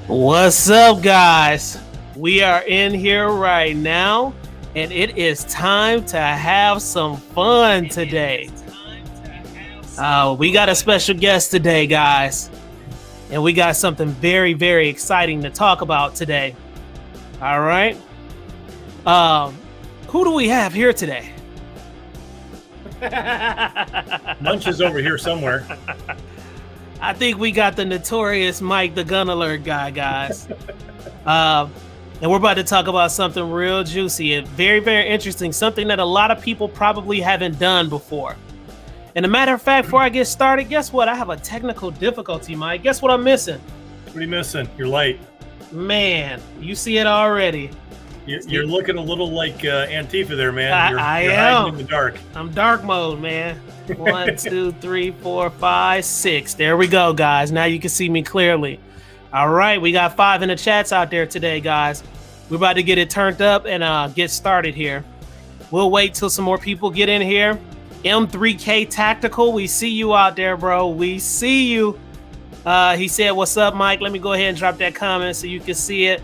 What's up, guys? We are in here right now, and it is time to have some fun today. We got a special guest today, guys, and we got something very, very exciting to talk about today. All right. Who do we have here today? Munch is over here somewhere. I think we got the notorious Mike, the Gun Alert guy, guys. And we're about to talk about something real juicy and very, very interesting, something that a lot of people probably haven't done before. And a matter of fact, before I get started, guess what? I have a technical difficulty, Mike. Guess what I'm missing? What are you missing? You're light. Man, you see it already. You're looking a little like Antifa there, man. You're I hiding am in the dark. I'm dark mode, man. 1, 2, 3, 4, 5, 6. There we go, guys. Now you can see me clearly. All right, we got 5 in the chats out there today, guys. We're about to get it turned up and get started here. We'll wait till some more people get in here. M3K Tactical, we see you out there, bro. We see you. He said, "What's up, Mike?" Let me go ahead and drop that comment so you can see it.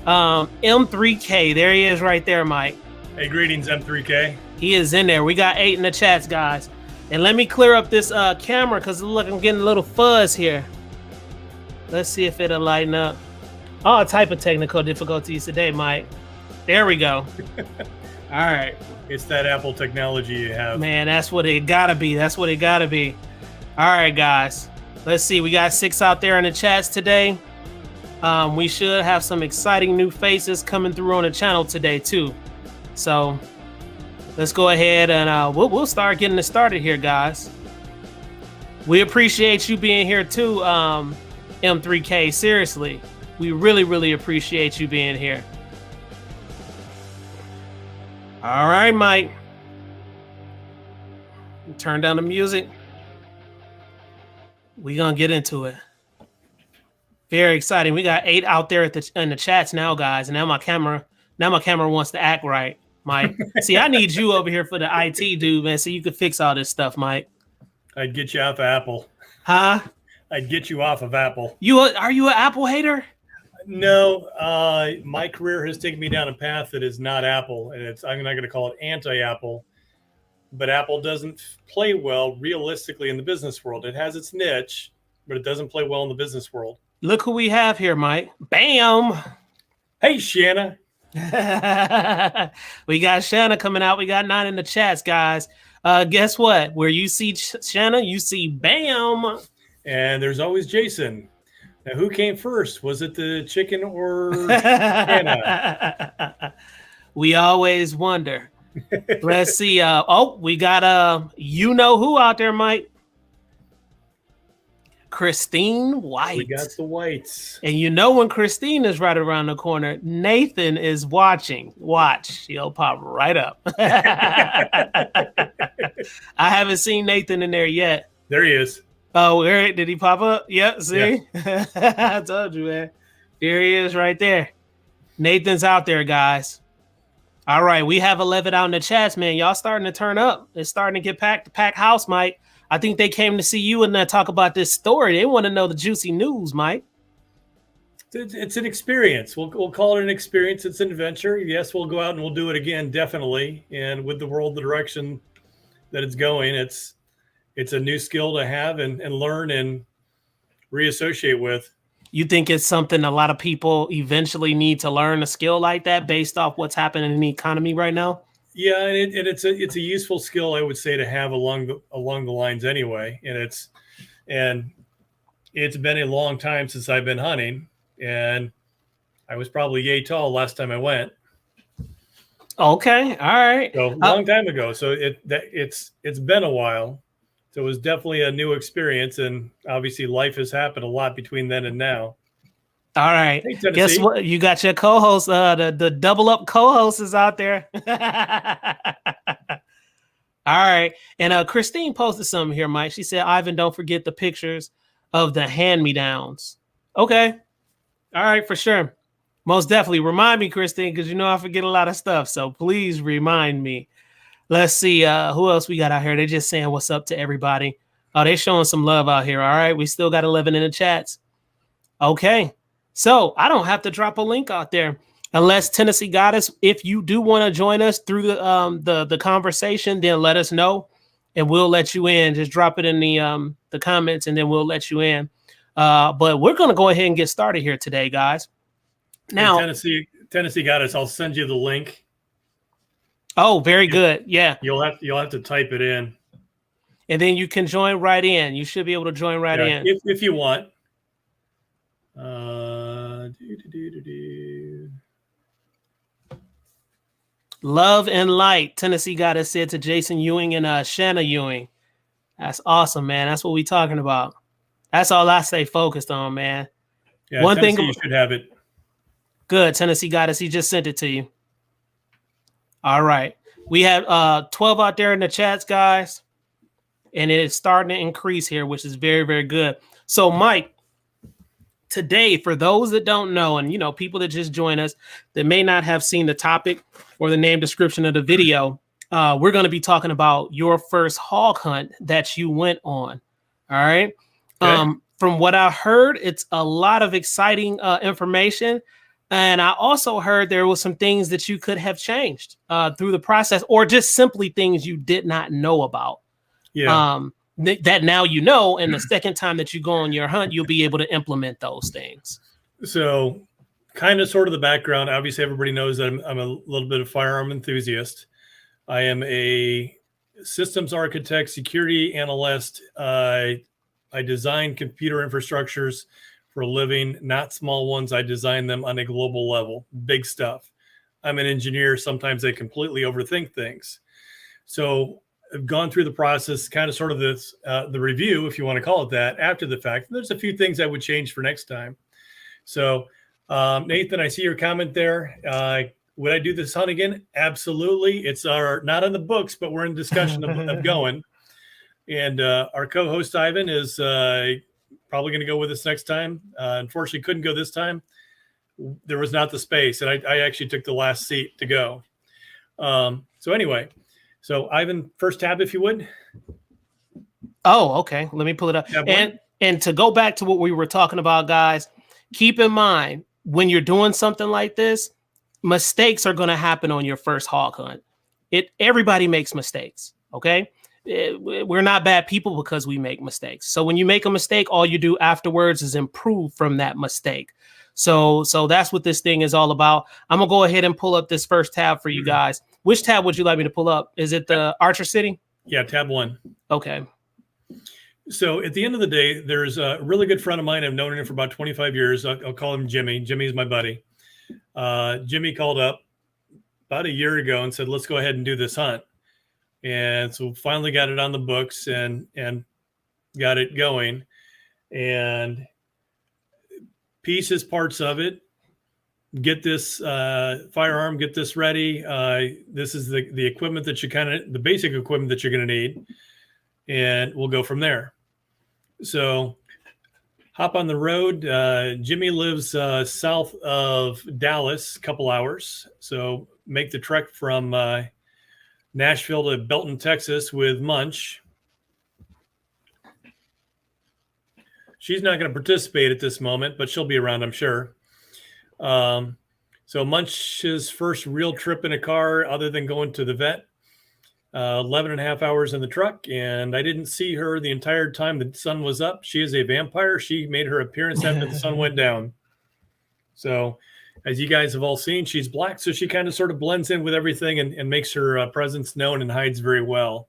M3K, there he is right there, Mike. Hey, greetings, M3K. He is in there. We got 8 in the chats, guys. And let me clear up this camera because look, I'm getting a little fuzz here. Let's see if it'll lighten up. All type of technical difficulties today, Mike. There we go. All right. It's that Apple technology you have. Man, that's what it gotta be. That's what it gotta be. All right, guys. Let's see. We got 6 out there in the chats today. We should have some exciting new faces coming through on the channel today, too. So let's go ahead and we'll start getting it started here, guys. We appreciate you being here too, M3K. Seriously, we really, really appreciate you being here. All right, Mike. Turn down the music. We're gonna get into it. Very exciting. We got 8 out there in the chats now, guys. And now my camera wants to act right. Mike. See, I need you over here for the IT dude, man, so you can fix all this stuff, Mike. I'd get you off of Apple. Huh? I'd get you off of Apple. Are you an Apple hater? No, my career has taken me down a path that is not Apple, and I'm not going to call it anti-Apple, but Apple doesn't play well realistically in the business world. It has its niche, but it doesn't play well in the business world. Look who we have here, Mike. Bam! Hey, Shanna. We got Shanna coming out. We got 9 in the chats, guys. Guess what? Where you see Shanna, you see Bam. And there's always Jason. Now, who came first? Was it the chicken or Shanna? We always wonder. Let's see. We got you know who out there, Mike. Christine White. We got the Whites. And you know when Christine is right around the corner, Nathan is watching. Watch. He'll pop right up. I haven't seen Nathan in there yet. There he is. Oh, where did he pop up? Yep, see? Yeah. I told you, man. There he is right there. Nathan's out there, guys. All right, we have 11 out in the chats, man. Y'all starting to turn up. It's starting to get packed house, Mike. I think they came to see you and talk about this story. They want to know the juicy news, Mike. It's an experience. We'll call it an experience. It's an adventure. Yes, we'll go out and we'll do it again, definitely. And with the world, the direction that it's going, it's a new skill to have and learn and reassociate with. You think it's something a lot of people eventually need to learn a skill like that based off what's happening in the economy right now? Yeah, and it's a useful skill, I would say, to have along the lines anyway. And it's been a long time since I've been hunting, and I was probably yay tall last time I went. Okay, all right. So long time ago. So it's been a while. So it was definitely a new experience, and obviously life has happened a lot between then and now. All right. Hey, guess what? You got your co-host, the double up co-host is out there. All right. And Christine posted something here, Mike. She said, Ivan, don't forget the pictures of the hand-me-downs. Okay. All right, for sure. Most definitely. Remind me, Christine, because you know I forget a lot of stuff. So please remind me. Let's see who else we got out here. They're just saying what's up to everybody. Oh, they're showing some love out here. All right. We still got 11 in the chats. Okay. So I don't have to drop a link out there. Unless Tennessee Goddess, if you do want to join us through the conversation, then let us know, and we'll let you in. Just drop it in the comments, and then we'll let you in. But we're gonna go ahead and get started here today, guys. Now, Tennessee Goddess, I'll send you the link. Oh, very good. Yeah, you'll have to type it in, and then you can join right in. You should be able to join right in if you want. Love and light. Tennessee Goddess said to Jason Ewing and Shanna Ewing. That's awesome, man. That's what we talking about. That's all I stay focused on, man. Yeah, one Tennessee, thing you should have it. Good, Tennessee Goddess. He just sent it to you. All right. We have 12 out there in the chats, guys. And it is starting to increase here, which is very, very good. So, Mike, today, for those that don't know, and people that just join us that may not have seen the topic or the name description of the video, we're going to be talking about your first hog hunt that you went on. All right. Okay. From what I heard, it's a lot of exciting information. And I also heard there was some things that you could have changed through the process, or just simply things you did not know about. Yeah. That now you know, and the second time that you go on your hunt, you'll be able to implement those things. So kind of sort of the background. Obviously, everybody knows that I'm a little bit of firearm enthusiast. I am a systems architect, security analyst. I design computer infrastructures for a living, not small ones. I design them on a global level, big stuff. I'm an engineer. Sometimes I completely overthink things. So I've gone through the process, kind of sort of this, the review, if you want to call it that, after the fact. There's a few things I would change for next time. So Nathan, I see your comment there. Would I do this hunt again? Absolutely. It's not on the books, but we're in discussion of going. And our co-host Ivan is probably going to go with us next time. Unfortunately, couldn't go this time. There was not the space, and I actually took the last seat to go. So anyway, so Ivan, first tab, if you would. Oh, okay. Let me pull it up. And to go back to what we were talking about, guys, keep in mind when you're doing something like this, mistakes are going to happen on your first hog hunt. Everybody makes mistakes. Okay. We're not bad people because we make mistakes. So when you make a mistake, all you do afterwards is improve from that mistake. So that's what this thing is all about. I'm gonna go ahead and pull up this first tab for you guys. Which tab would you like me to pull up? Is it the Archer City? Yeah, tab 1. Okay. So at the end of the day, there's a really good friend of mine. I've known him for about 25 years. I'll call him Jimmy. Jimmy's my buddy. Jimmy called up about a year ago and said, let's go ahead and do this hunt. And so finally got it on the books and got it going, and pieces, parts of it, get this firearm, get this ready. This is the equipment that the basic equipment that you're going to need, and we'll go from there. So hop on the road. Jimmy lives south of Dallas, a couple hours. So make the trek from Nashville to Belton, Texas with Munch. She's not going to participate at this moment, but she'll be around, I'm sure. So Munch's first real trip in a car, other than going to the vet, 11 and a half hours in the truck. And I didn't see her the entire time the sun was up. She is a vampire. She made her appearance after the sun went down. So as you guys have all seen, she's black, so she kind of sort of blends in with everything and makes her presence known and hides very well.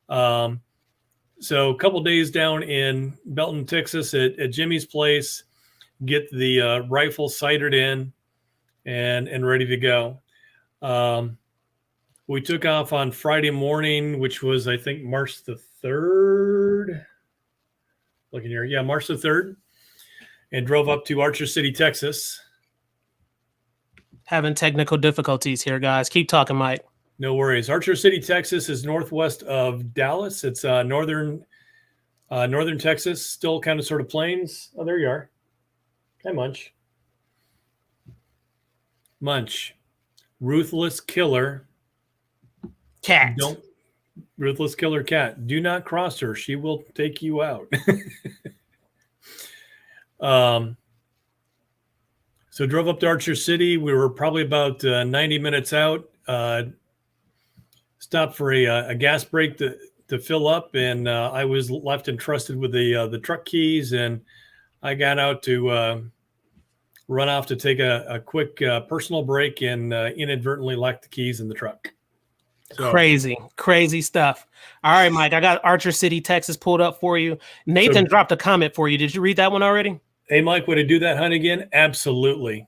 So a couple days down in Belton, Texas at Jimmy's place, get the rifle sighted in and ready to go. We took off on Friday morning, which was, I think, March the 3rd. Looking here. Yeah, March the 3rd. And drove up to Archer City, Texas. Having technical difficulties here, guys. Keep talking, Mike. No worries. Archer City, Texas is northwest of Dallas. It's northern Texas, still kind of sort of plains. Oh, there you are. Hi, Munch. Munch. Ruthless killer. Cat. Ruthless killer cat. Do not cross her. She will take you out. So drove up to Archer City. We were probably about 90 minutes out. Stopped for a gas break to fill up, and I was left entrusted with the truck keys, and I got out to run off to take a quick personal break, and inadvertently locked the keys in the truck. So, crazy stuff. All right, Mike, I got Archer City, Texas pulled up for you. Nathan dropped a comment for you. Did you read that one already? Hey, Mike, would I do that hunt again? Absolutely.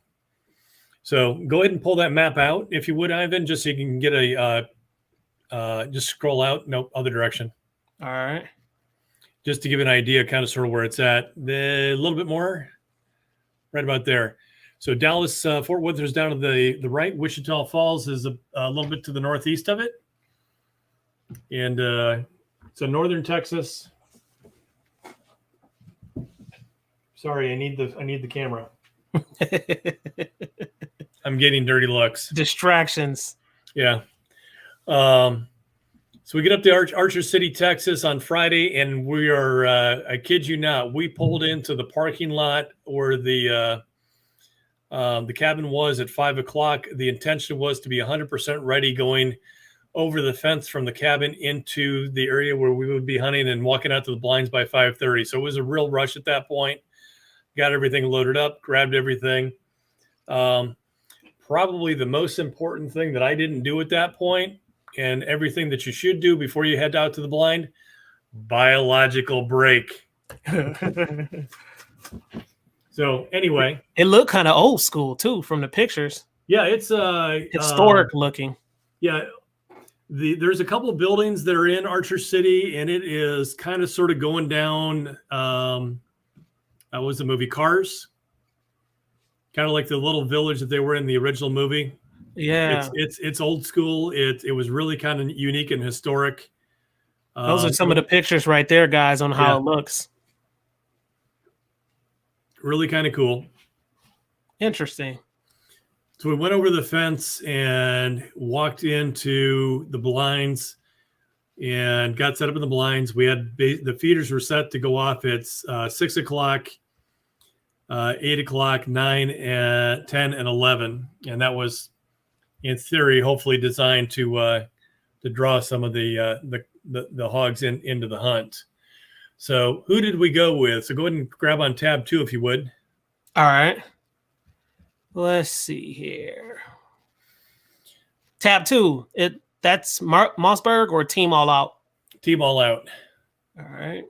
So go ahead and pull that map out, if you would, Ivan, just so you can get just scroll out. Nope, other direction. All right. Just to give an idea, kind of sort of where it's at. A little bit more, right about there. So Dallas, Fort Worth is down to the right. Wichita Falls is a little bit to the northeast of it. And so northern Texas. Sorry, I need the camera. I'm getting dirty looks. Distractions. Yeah. So we get up to Archer City, Texas on Friday, and we are, I kid you not, we pulled into the parking lot where the cabin was at 5 o'clock. The intention was to be 100% ready going over the fence from the cabin into the area where we would be hunting and walking out to the blinds by 5:30. So it was a real rush at that point. Got everything loaded up, grabbed everything. Probably the most important thing that I didn't do at that point, and everything that you should do before you head out to the blind, biological break. So anyway, it looked kind of old school too from the pictures. Yeah, it's historic looking. Yeah, there's a couple of buildings that are in Archer City, and it is kind of sort of going down. What was the movie Cars? Kind of like the little village that they were in the original movie. Yeah, it's old school. It was really kind of unique and historic. Those are some of the pictures right there, guys, on how it looks. Really kind of cool. Interesting. So we went over the fence and walked into the blinds and got set up in the blinds. We had the feeders were set to go off at 6 o'clock, 8 o'clock, 9, and 10, and 11. And that was, in theory, hopefully designed to draw some of the hogs into the hunt. So who did we go with? So go ahead and grab on tab 2 if you would. All right. Let's see here. Tab 2. That's Mossberg or Team All Out? Team All Out. All right.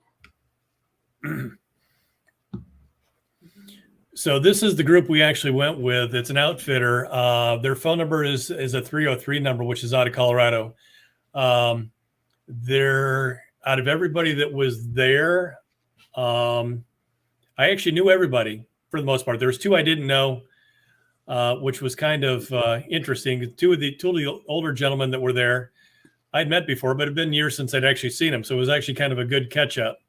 So this is the group we actually went with. It's an outfitter. Their phone number is a 303 number, which is out of Colorado. They're out of everybody that was there. I actually knew everybody for the most part. There was 2 I didn't know, which was kind of interesting. Two of the older gentlemen that were there, I'd met before, but it had been years since I'd actually seen them. So it was actually kind of a good catch up.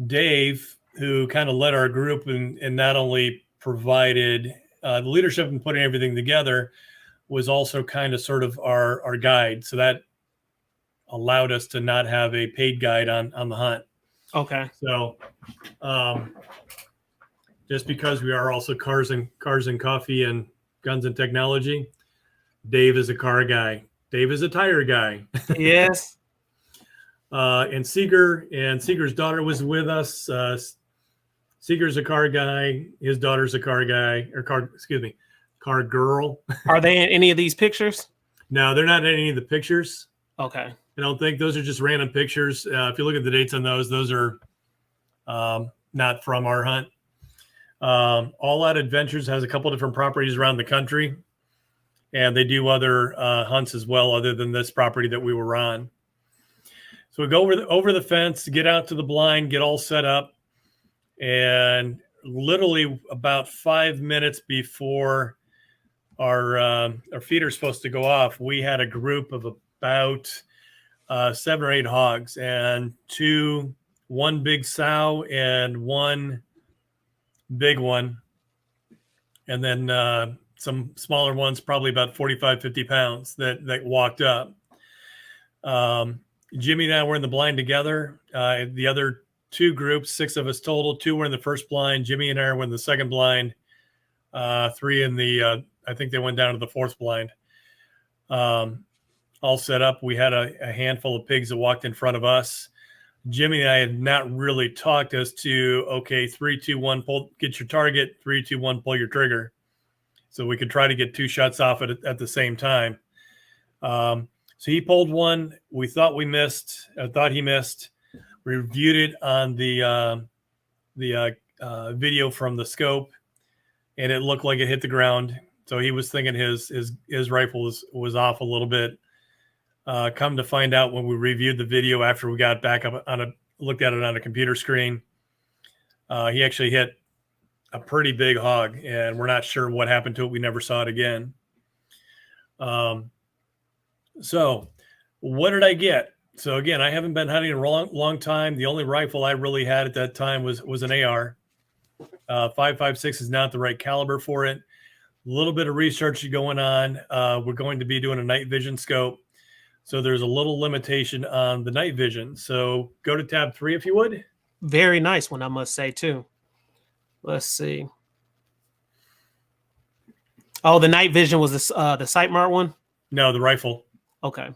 Dave, who kind of led our group and not only provided the leadership and putting everything together, was also kind of sort of our guide. So that allowed us to not have a paid guide on the hunt. Okay. So just because we are also cars and coffee and guns and technology, Dave is a car guy. Dave is a tire guy. Yes. And Seeger's daughter was with us. Seeger's a car guy. His daughter's a car guy, car girl. Are they in any of these pictures? No, they're not in any of the pictures. Okay. I don't think those are just random pictures. If you look at the dates on those are not from our hunt. All Out Adventures has a couple different properties around the country, and they do other hunts as well, other than this property that we were on. So we go over the fence, get out to the blind, get all set up, and literally about 5 minutes before our feeder's supposed to go off, we had a group of about 7 or 8 hogs, and one big sow and one big one, and then some smaller ones, probably about 45, 50 pounds that walked up. Jimmy and I were in the blind together. The other two groups, 6 of us total. 2 were in the first blind. Jimmy and I were in the second blind. 3 in the, I think they went down to the fourth blind. All set up. We had a handful of pigs that walked in front of us. Jimmy and I had not really talked as to, okay, 3, 2, 1, pull, get your target, 3, 2, 1, pull your trigger. So we could try to get 2 shots off at the same time. So he pulled one. We thought we missed. I thought he missed. We reviewed it on the video from the scope, and it looked like it hit the ground. So he was thinking his rifle was off a little bit. Come to find out, when we reviewed the video after we got back up looked at it on a computer screen, he actually hit a pretty big hog, and we're not sure what happened to it. We never saw it again. So what did I get? So again, I haven't been hunting in a long time. The only rifle I really had at that time was an AR. 5.56 is not the right caliber for it. A little bit of research going on. We're going to be doing a night vision scope. So there's a little limitation on the night vision. So go to tab 3 if you would. Very nice one, I must say, too. Let's see. Oh, the night vision was the Sight Mart one? No, the rifle. Okay.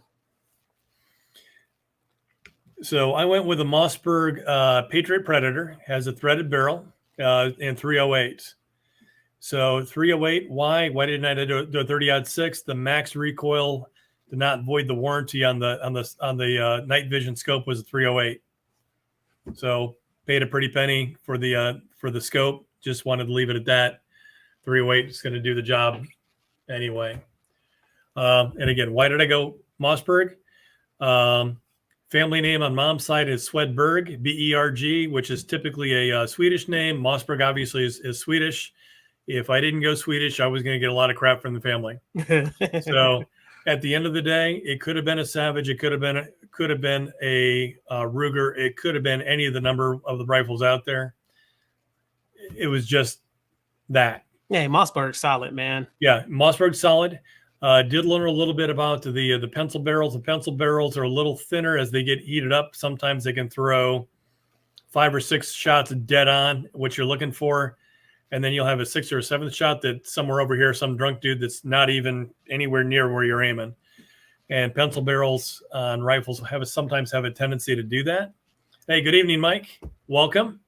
So I went with a Mossberg Patriot Predator. Has a threaded barrel and 308. So 308. Why didn't I do a 30-06? The max recoil did not void the warranty on the night vision scope was a 308. So paid a pretty penny for the scope. Just wanted to leave it at that. 308 is going to do the job anyway. And again, why did I go Mossberg? Family name on mom's side is Swedberg, B-E-R-G, which is typically a Swedish name. Mossberg obviously is Swedish. If I didn't go Swedish, I was going to get a lot of crap from the family. So at the end of the day, it could have been a Savage. It could have been a Ruger. It could have been any of the number of the rifles out there. It was just that. Yeah, Mossberg's solid, man. Yeah, Mossberg's solid. Did learn a little bit about the pencil barrels. The pencil barrels are a little thinner as they get heated up. Sometimes they can throw 5 or 6 shots dead on what you're looking for. And then you'll have a 6th or 7th shot that's somewhere over here, some drunk dude that's not even anywhere near where you're aiming. And pencil barrels on rifles sometimes have a tendency to do that. Hey, good evening, Mike. Welcome.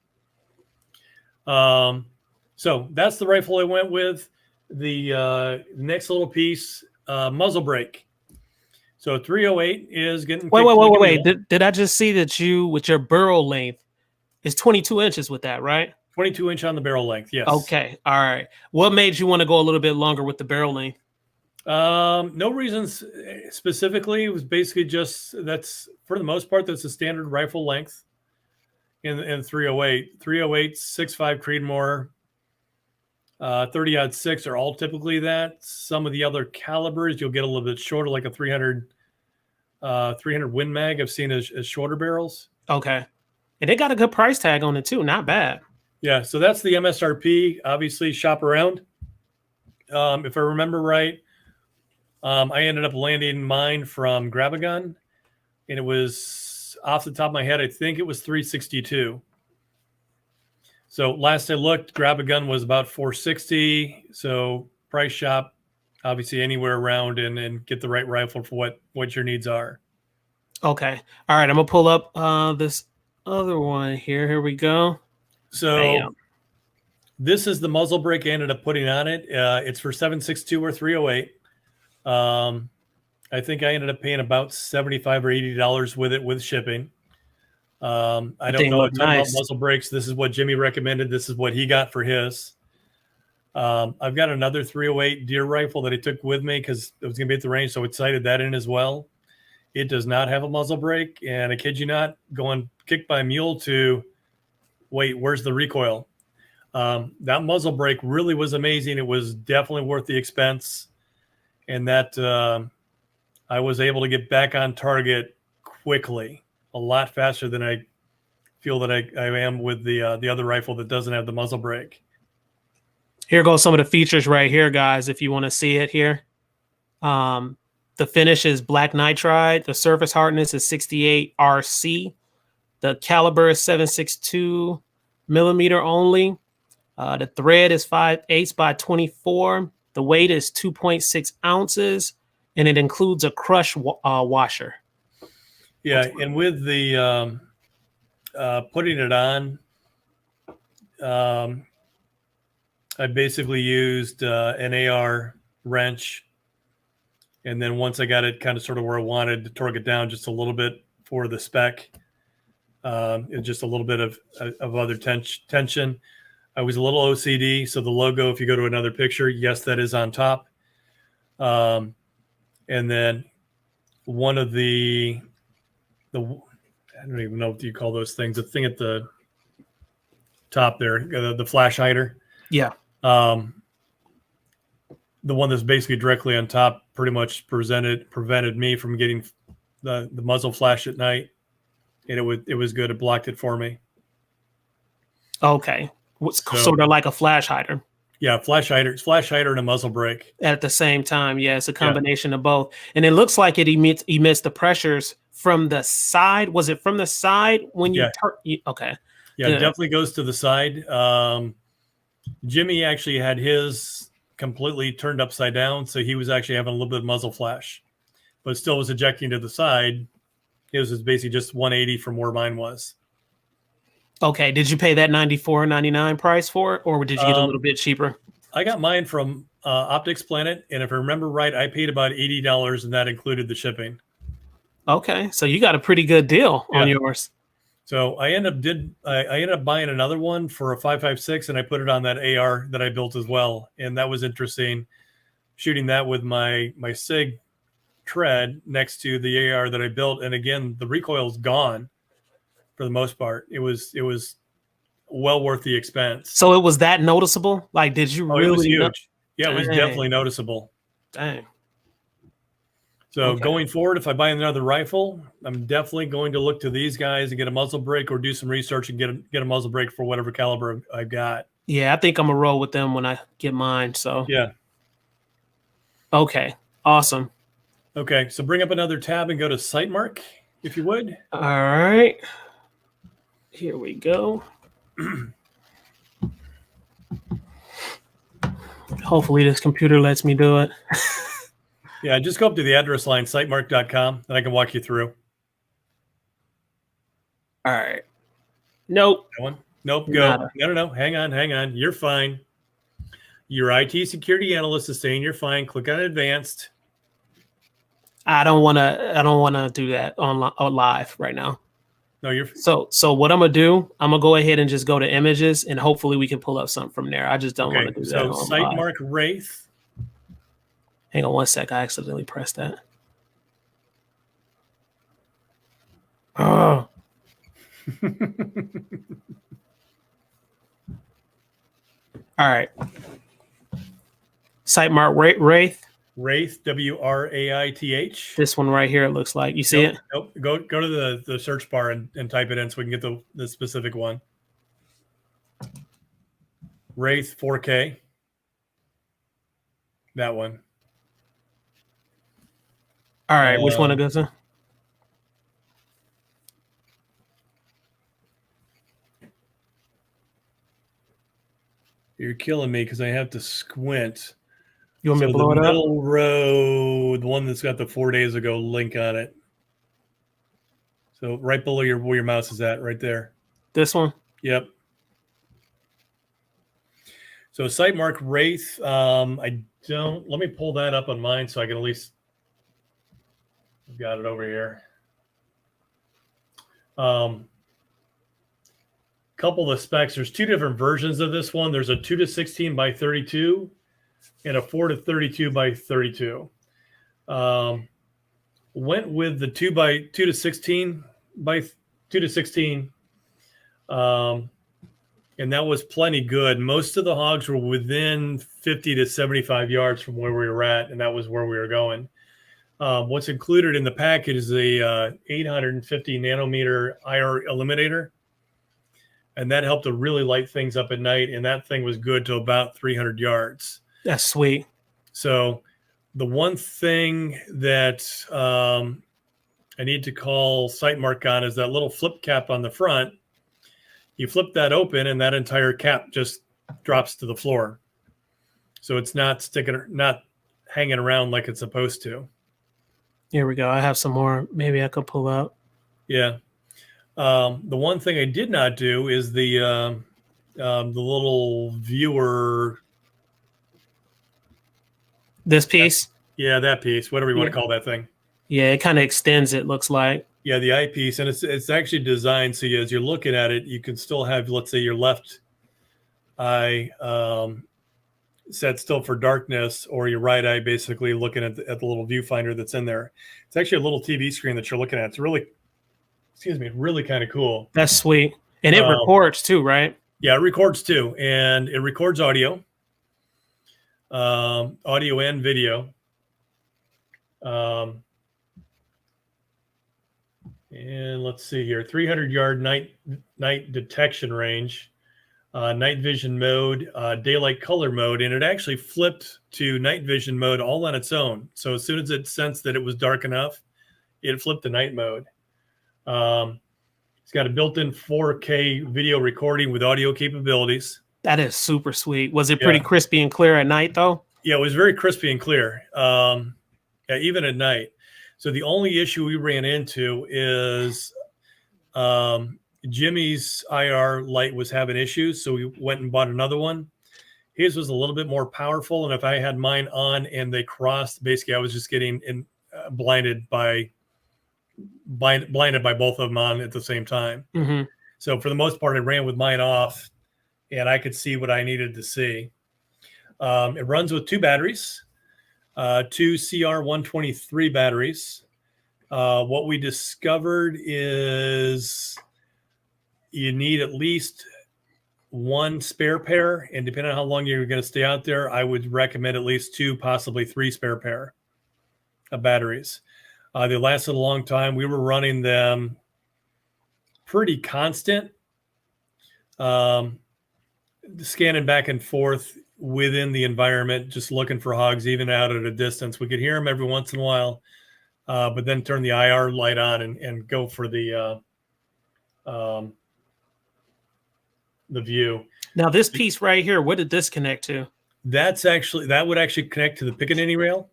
So that's the rifle I went with. The next little piece, muzzle brake. So 308 is getting. Wait. Did I just see that you, with your barrel length, is 22 inches with that, right? 22 inch on the barrel length, yes. Okay, all right. What made you want to go a little bit longer with the barrel length? No reasons specifically. It was basically just that's for the most part that's a standard rifle length in 308. 308, 6.5 Creedmoor, 30-06 are all typically that. Some of the other calibers you'll get a little bit shorter, like a 300 Win Mag. I've seen as shorter barrels. Okay, and they got a good price tag on it too. Not bad. Yeah, so that's the MSRP. Obviously, shop around. If I remember right, I ended up landing mine from Grab-A-Gun, and it was off the top of my head, I think it was $362. So last I looked, Grab-A-Gun was about $460. So price shop, obviously anywhere around and get the right rifle for what your needs are. Okay. All right. I'm gonna pull up this other one here. Here we go. So Bam. This is the muzzle brake I ended up putting on it. It's for 7.62 or 308. I think I ended up paying about $75 or $80 with it with shipping. I don't know a ton about muzzle brakes. This is what Jimmy recommended. This is what he got for his. I've got another 308 deer rifle that I took with me because it was going to be at the range, so I sighted that in as well. It does not have a muzzle brake, and I kid you not, going kicked by a mule to wait, where's the recoil? That muzzle brake really was amazing. It was definitely worth the expense, and that I was able to get back on target quickly, a lot faster than I feel that I am with the other rifle that doesn't have the muzzle brake. Here goes some of the features right here, guys, if you want to see it here. The finish is black nitride. The surface hardness is 68 RC. The caliber is 7.62 millimeter only. The thread is 5/8 by 24. The weight is 2.6 ounces, and it includes a crush washer. Yeah, and with the putting it on, I basically used an AR wrench, and then once I got it kind of sort of where I wanted to torque it down just a little bit for the spec, and just a little bit of other tension. I was a little OCD, so the logo, if you go to another picture, yes, that is on top. And then one of the I don't even know what you call those things. The thing at the top there, the flash hider. Yeah. The one that's basically directly on top pretty much prevented me from getting the muzzle flash at night, and it was good. It blocked it for me. Okay. Sort of like a flash hider. Yeah, flash hider and a muzzle brake at the same time. Yeah, it's a combination of both, and it looks like it emits the pressures from the side. Was it from the side when you okay? Yeah, it definitely goes to the side. Jimmy actually had his completely turned upside down, so he was actually having a little bit of muzzle flash, but still was ejecting to the side. His was basically just 180 from where mine was. Okay, did you pay that $94.99 price for it, or did you get a little bit cheaper? I got mine from Optics Planet, and if I remember right, I paid about $80, and that included the shipping. Okay, so you got a pretty good deal on yours. So I ended up buying another one for a 5.56, and I put it on that AR that I built as well, and that was interesting. Shooting that with my SIG tread next to the AR that I built, and again, the recoil's gone for the most part. It was well worth the expense. So it was that noticeable? Like, did you really? It was huge. Yeah, it was definitely noticeable. Dang. So going forward, if I buy another rifle, I'm definitely going to look to these guys and get a muzzle brake, or do some research and get a muzzle brake for whatever caliber I've got. Yeah, I think I'm gonna roll with them when I get mine. So yeah. Okay. Awesome. Okay, so bring up another tab and go to Sightmark, if you would. All right. Here we go. Hopefully this computer lets me do it. Yeah, just go up to the address line, sightmark.com, and I can walk you through. All right. Nope. That one? Nope, go. No. Hang on. You're fine. Your IT security analyst is saying you're fine. Click on advanced. I don't want to do that on live right now. No, you're so what I'm gonna do, I'm gonna go ahead and just go to images, and hopefully we can pull up something from there. I just don't want to do that. So Sightmark Wraith. Hang on one sec. I accidentally pressed that. Oh. All right. Sightmark Wraith. Wraith, WRAITH. This one right here, it looks like. You see it? Nope. Go to the search bar and type it in so we can get the specific one. Wraith 4K. That one. All right, which one it goes to? You're killing me because I have to squint. You want me to blow it up? The middle row, the one that's got the 4 days ago link on it. So right below where your mouse is at, right there. This one? Yep. So Sightmark Wraith, let me pull that up on mine so I can at least, I've got it over here. Couple of the specs, there's two different versions of this one. There's a 2:16 by 32 and a 4:32 by 32. Went with the 2:16 by 2:16. And that was plenty good. Most of the hogs were within 50 to 75 yards from where we were at, and that was where we were going. What's included in the package is a 850 nanometer IR illuminator, and that helped to really light things up at night, and that thing was good to about 300 yards. That's sweet. So the one thing that I need to call sight mark on is that little flip cap on the front. You flip that open and that entire cap just drops to the floor. So it's not hanging around like it's supposed to. Here we go. I have some more. Maybe I could pull up. Yeah. The one thing I did not do is the little viewer. This piece? Yeah, that piece, whatever you want to call that thing. Yeah, it kind of extends, it looks like. Yeah, the eyepiece, and it's actually designed so as you're looking at it, you can still have, let's say, your left eye set still for darkness, or your right eye basically looking at the little viewfinder that's in there. It's actually a little TV screen that you're looking at. It's really, really kind of cool. That's sweet. And it records too, right? Yeah, it records too, and it records audio, audio and video. And let's see here, 300-yard night detection range, night vision mode, daylight color mode, and it actually flipped to night vision mode all on its own. So as soon as it sensed that it was dark enough, it flipped to night mode. It's got a built-in 4K video recording with audio capabilities. That is super sweet. Was it pretty crispy and clear at night, though? Yeah, it was very crispy and clear, even at night. So the only issue we ran into is Jimmy's IR light was having issues, so we went and bought another one. His was a little bit more powerful, and if I had mine on and they crossed, basically I was just getting blinded by both of them on at the same time. Mm-hmm. So for the most part, I ran with mine off, and I could see what I needed to see. It runs with 2 batteries. 2 CR123 batteries. What we discovered is you need at least 1 spare pair, and depending on how long you're going to stay out there, I would recommend at least 2, possibly 3 spare pair of batteries. They lasted a long time. We were running them pretty constant, scanning back and forth within the environment, just looking for hogs, even out at a distance. We could hear them every once in a while, but then turn the IR light on and go for the view. Now, this piece right here, what did this connect to? That would actually connect to the Piccaninny rail,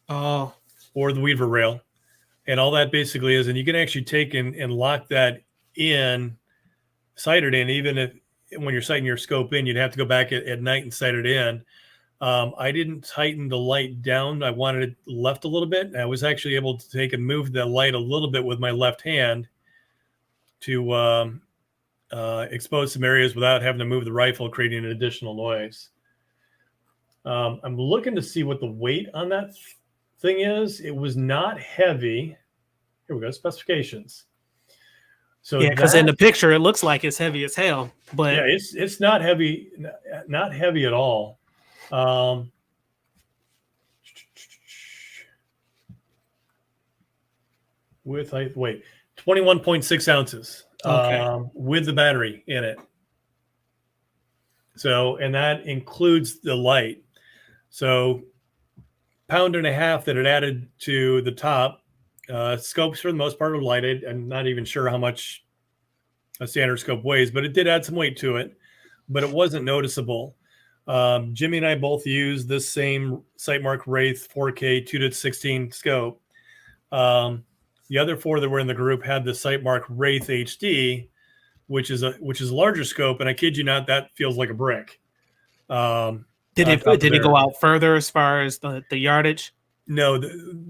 or the Weaver rail, and all that basically is. And you can actually take and lock that in, sight it in, even if when you're sighting your scope in, you'd have to go back at night and sight it in. I didn't tighten the light down. I wanted it left a little bit. I was actually able to take and move the light a little bit with my left hand to expose some areas without having to move the rifle, creating an additional noise. I'm looking to see what the weight on that thing is. It was not heavy. Here we go, specifications. So yeah, because in the picture it looks like it's heavy as hell, but yeah, it's not heavy, not heavy at all. With 21.6 ounces. Okay. With the battery in it. So, and that includes the light. So, 1.5 pounds that it added to the top. Scopes for the most part are lighted. I'm not even sure how much a standard scope weighs, but it did add some weight to it, but it wasn't noticeable. Jimmy and I both use this same Sightmark Wraith 4K 2:16 scope. The other 4 that were in the group had the Sightmark Wraith HD, which is a larger scope, and I kid you not, that feels like a brick. Did it go out further as far as the yardage? No,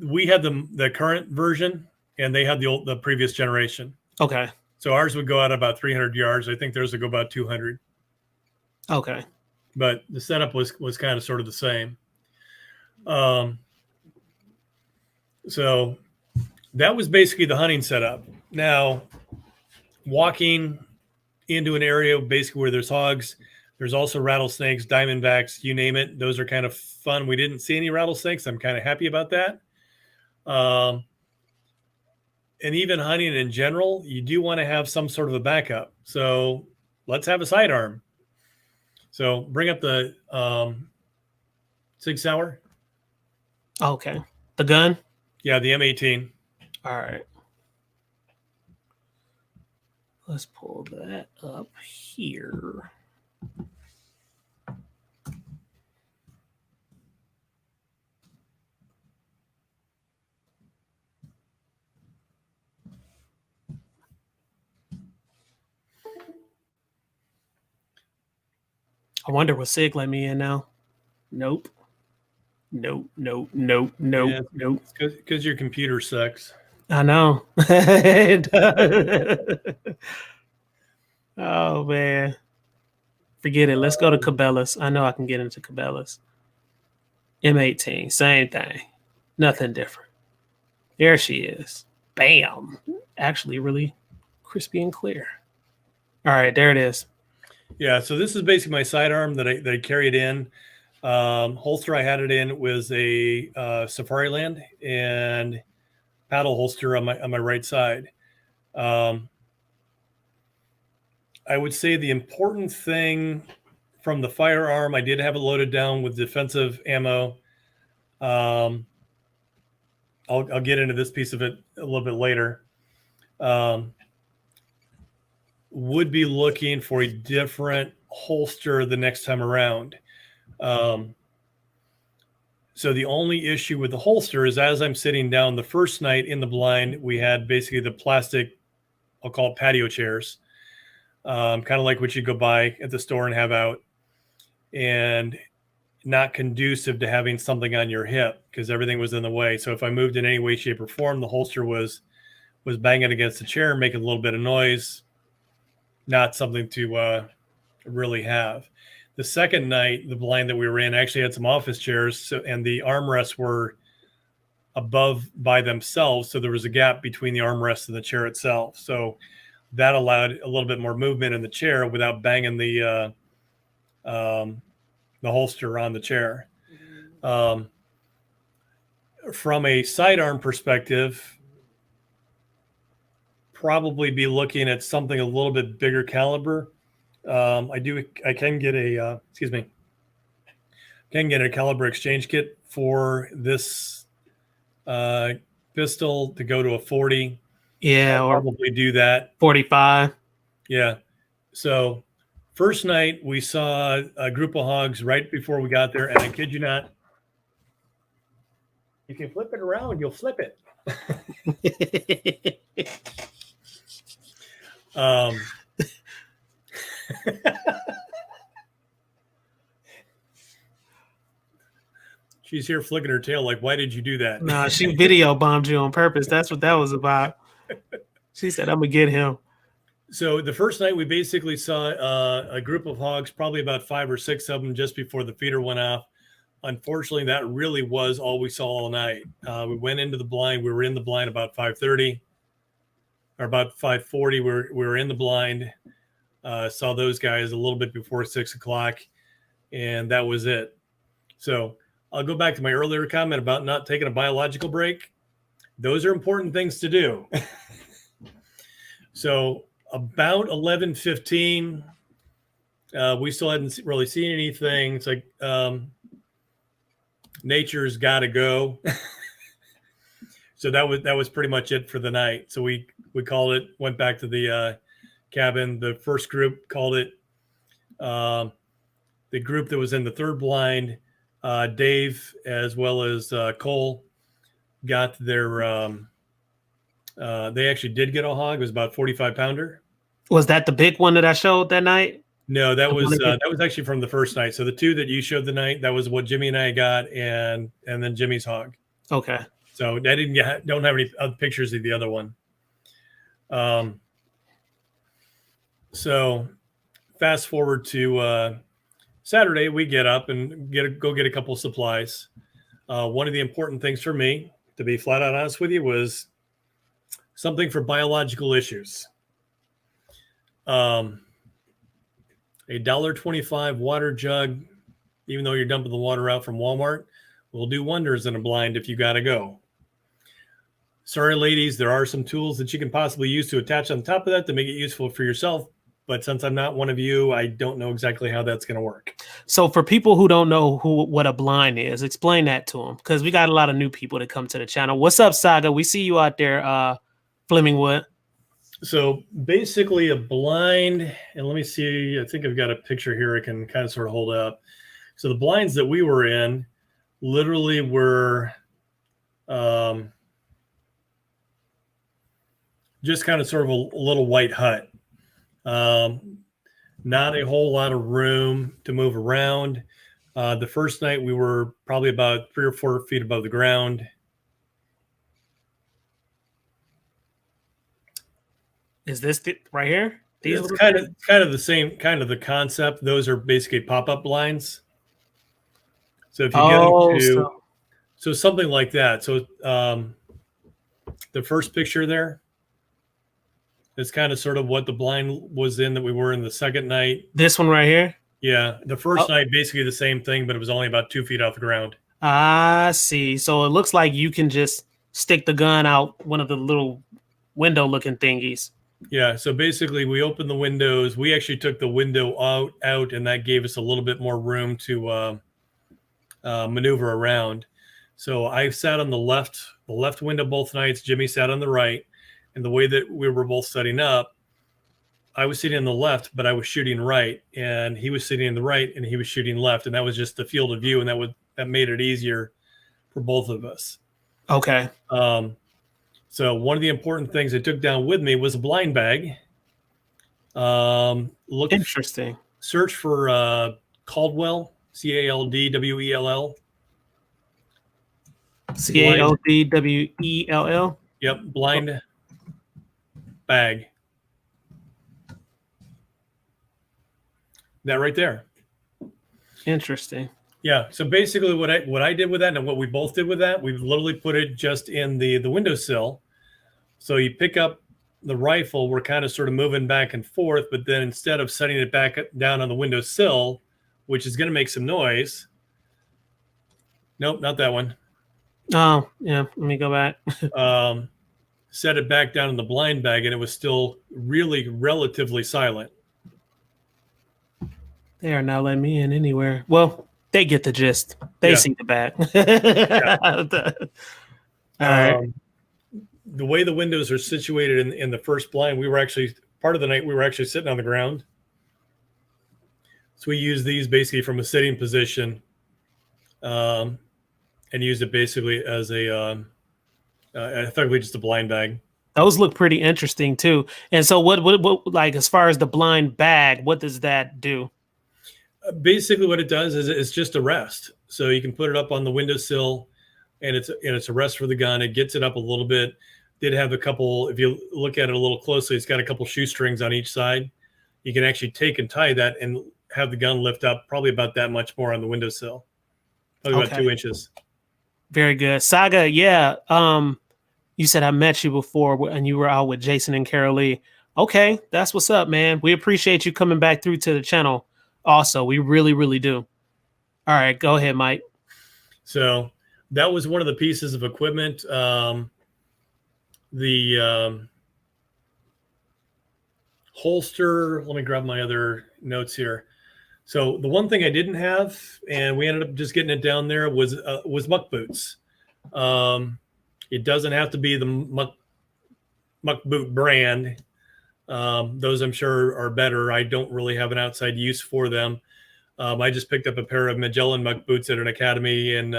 we had the current version, and they had the previous generation. Okay. So ours would go out about 300 yards. I think theirs would go about 200. Okay. But the setup was kind of sort of the same. So that was basically the hunting setup. Now, walking into an area basically where there's hogs, there's also rattlesnakes, diamondbacks, you name it. Those are kind of fun. We didn't see any rattlesnakes. I'm kind of happy about that. And even hunting in general, you do want to have some sort of a backup. So let's have a sidearm. So bring up the Sig Sauer. Okay. The gun? Yeah, the M18. All right. Let's pull that up here. I wonder what SIG let me in now. Nope. Nope. Nope. Nope. Nope. Yeah, nope. Because your computer sucks. I know. Oh man. Forget it. Let's go to Cabela's. I know I can get into Cabela's. M18, same thing. Nothing different. There she is. Bam. Actually, really crispy and clear. All right, there it is. Yeah, so this is basically my sidearm that I carried in. Holster I had it in was a Safariland and paddle holster on my right side. I would say the important thing from the firearm, I did have it loaded down with defensive ammo. I'll get into this piece of it a little bit later. Would be looking for a different holster the next time around. So the only issue with the holster is as I'm sitting down the first night in the blind, we had basically the plastic, I'll call it patio chairs, kind of like what you go buy at the store and have out, and not conducive to having something on your hip because everything was in the way. So if I moved in any way, shape, or form, the holster was banging against the chair, making a little bit of noise. Not something to really have. The second night, the blind that we were in actually had some office chairs, and the armrests were above by themselves. So there was a gap between the armrest and the chair itself. So that allowed a little bit more movement in the chair without banging the holster on the chair. From a sidearm perspective, probably be looking at something a little bit bigger caliber. I can get a caliber exchange kit for this pistol to go to a 40. Yeah, I'll or probably do that. 45. Yeah. So first night we saw a group of hogs right before we got there, and I kid you not, you can flip it around, you'll flip it. She's here flicking her tail like, why did you do that? Nah, she video bombed you on purpose. That's what that was about. She said, I'm going to get him. So the first night we basically saw a group of hogs, probably about 5 or 6 of them just before the feeder went off. Unfortunately, that really was all we saw all night. We went into the blind. We were in the blind about 5:30 or about 5:40. We were in the blind. Saw those guys a little bit before 6 o'clock, and that was it. So I'll go back to my earlier comment about not taking a biological break. Those are important things to do. So about 11:15, we still hadn't really seen anything. It's like nature's got to go. So that was pretty much it for the night. So we called it, went back to the cabin. The first group called it. The group that was in the third blind, Dave as well as Cole, got their. They actually did get a hog. It was about 45-pounder. Was that the big one that I showed that night? No, that was actually from the first night. So the two that you showed the night, that was what Jimmy and I got, and then Jimmy's hog. Okay. So I don't have any other pictures of the other one. So fast forward to Saturday, we get up and go get a couple of supplies. One of the important things for me, to be flat out honest with you, was something for biological issues. A $1.25 water jug, even though you're dumping the water out from Walmart, will do wonders in a blind if you got to go. Sorry, ladies, there are some tools that you can possibly use to attach on top of that to make it useful for yourself. But since I'm not one of you, I don't know exactly how that's going to work. So for people who don't know what a blind is, explain that to them, because we got a lot of new people that come to the channel. What's up, Saga? We see you out there, Flemingwood. So basically a blind, and let me see, I think I've got a picture here I can kind of sort of hold up. So the blinds that we were in literally were just kind of sort of a little white hut. Not a whole lot of room to move around. The first night we were probably about 3 or 4 feet above the ground. Is this right here? These It's little kind of the same kind of the concept. Those are basically pop-up blinds. So if you go Oh, to so so something like that. So the first picture there is kind of sort of what the blind was in that we were in the second night. this one right here. Yeah, the first night basically the same thing, but it was only about 2 feet off the ground. I see. So it looks like you can just stick the gun out one of the little window looking thingies. Yeah, so basically we opened the windows. We actually took the window out, and that gave us a little bit more room to maneuver around. So I sat on the left window both nights. Jimmy sat on the right, and the way that we were both setting up, I was sitting on the left, but I was shooting right, and he was sitting in the right, and he was shooting left, and that was just the field of view, and that made it easier for both of us. Okay. So one of the important things I took down with me was a blind bag. Interesting. Search for Caldwell, Caldwell. Caldwell. Yep, blind bag. That right there. Interesting. Yeah. So basically, what I did with that, and what we both did with that, we literally put it just in the windowsill. So you pick up the rifle, we're kind of sort of moving back and forth, but then instead of setting it back down on the windowsill, which is going to make some noise. Nope, not that one. Oh, yeah. Let me go back. Set it back down in the blind bag, and it was still really relatively silent. They are not letting me in anywhere. Well, they get the gist. They see the back. All right. The way the windows are situated in the first blind, we were actually part of the night we were actually sitting on the ground. So we used these basically from a sitting position, and used it basically as effectively just a blind bag. Those look pretty interesting too. And so what like as far as the blind bag, what does that do? Basically what it does is it's just a rest. So you can put it up on the windowsill, and it's a rest for the gun. It gets it up a little bit. Did have a couple, if you look at it a little closely, it's got a couple shoestrings on each side. You can actually take and tie that and have the gun lift up probably about that much more on the windowsill. Probably about 2 inches. Very good. Saga, yeah. You said I met you before and you were out with Jason and Carol Lee. Okay, that's what's up, man. We appreciate you coming back through to the channel. Also, we really, really do. All right, go ahead, Mike. So that was one of the pieces of equipment. The holster, let me grab my other notes here. So the one thing I didn't have, and we ended up just getting it down there, was muck boots. It doesn't have to be the muck boot brand. Those I'm sure are better. I don't really have an outside use for them. I just picked up a pair of Magellan muck boots at an academy in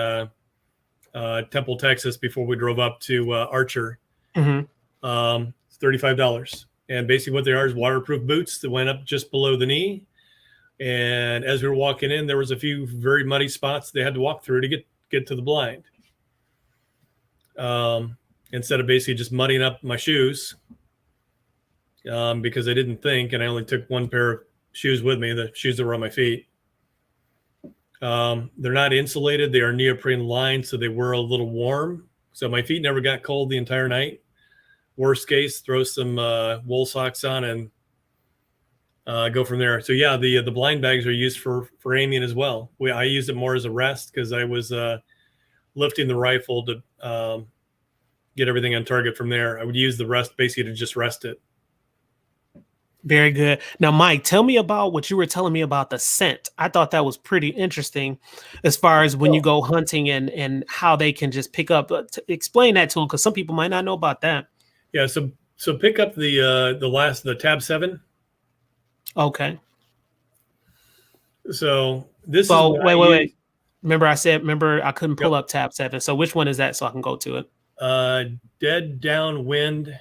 Temple, Texas, before we drove up to Archer. Mm-hmm. It's $35. And basically what they are is waterproof boots that went up just below the knee. And as we were walking in, there was a few very muddy spots they had to walk through to get to the blind. Instead of basically just muddying up my shoes, because I didn't think, and I only took one pair of shoes with me, the shoes that were on my feet. They're not insulated. They are neoprene lined, so they were a little warm. So my feet never got cold the entire night. Worst case, throw some wool socks on and go from there. So yeah, the blind bags are used for aiming as well. I used it more as a rest because I was lifting the rifle to get everything on target from there. I would use the rest basically to just rest it. Very good. Now, Mike, tell me about what you were telling me about the scent. I thought that was pretty interesting as far as when you go hunting and how they can just pick up. Explain that to them, because some people might not know about that. Yeah, so So pick up the tab 7. Okay. So this is So what I wait. use. Remember I couldn't Yep. pull up tab 7. So which one is that so I can go to it? Dead downwind.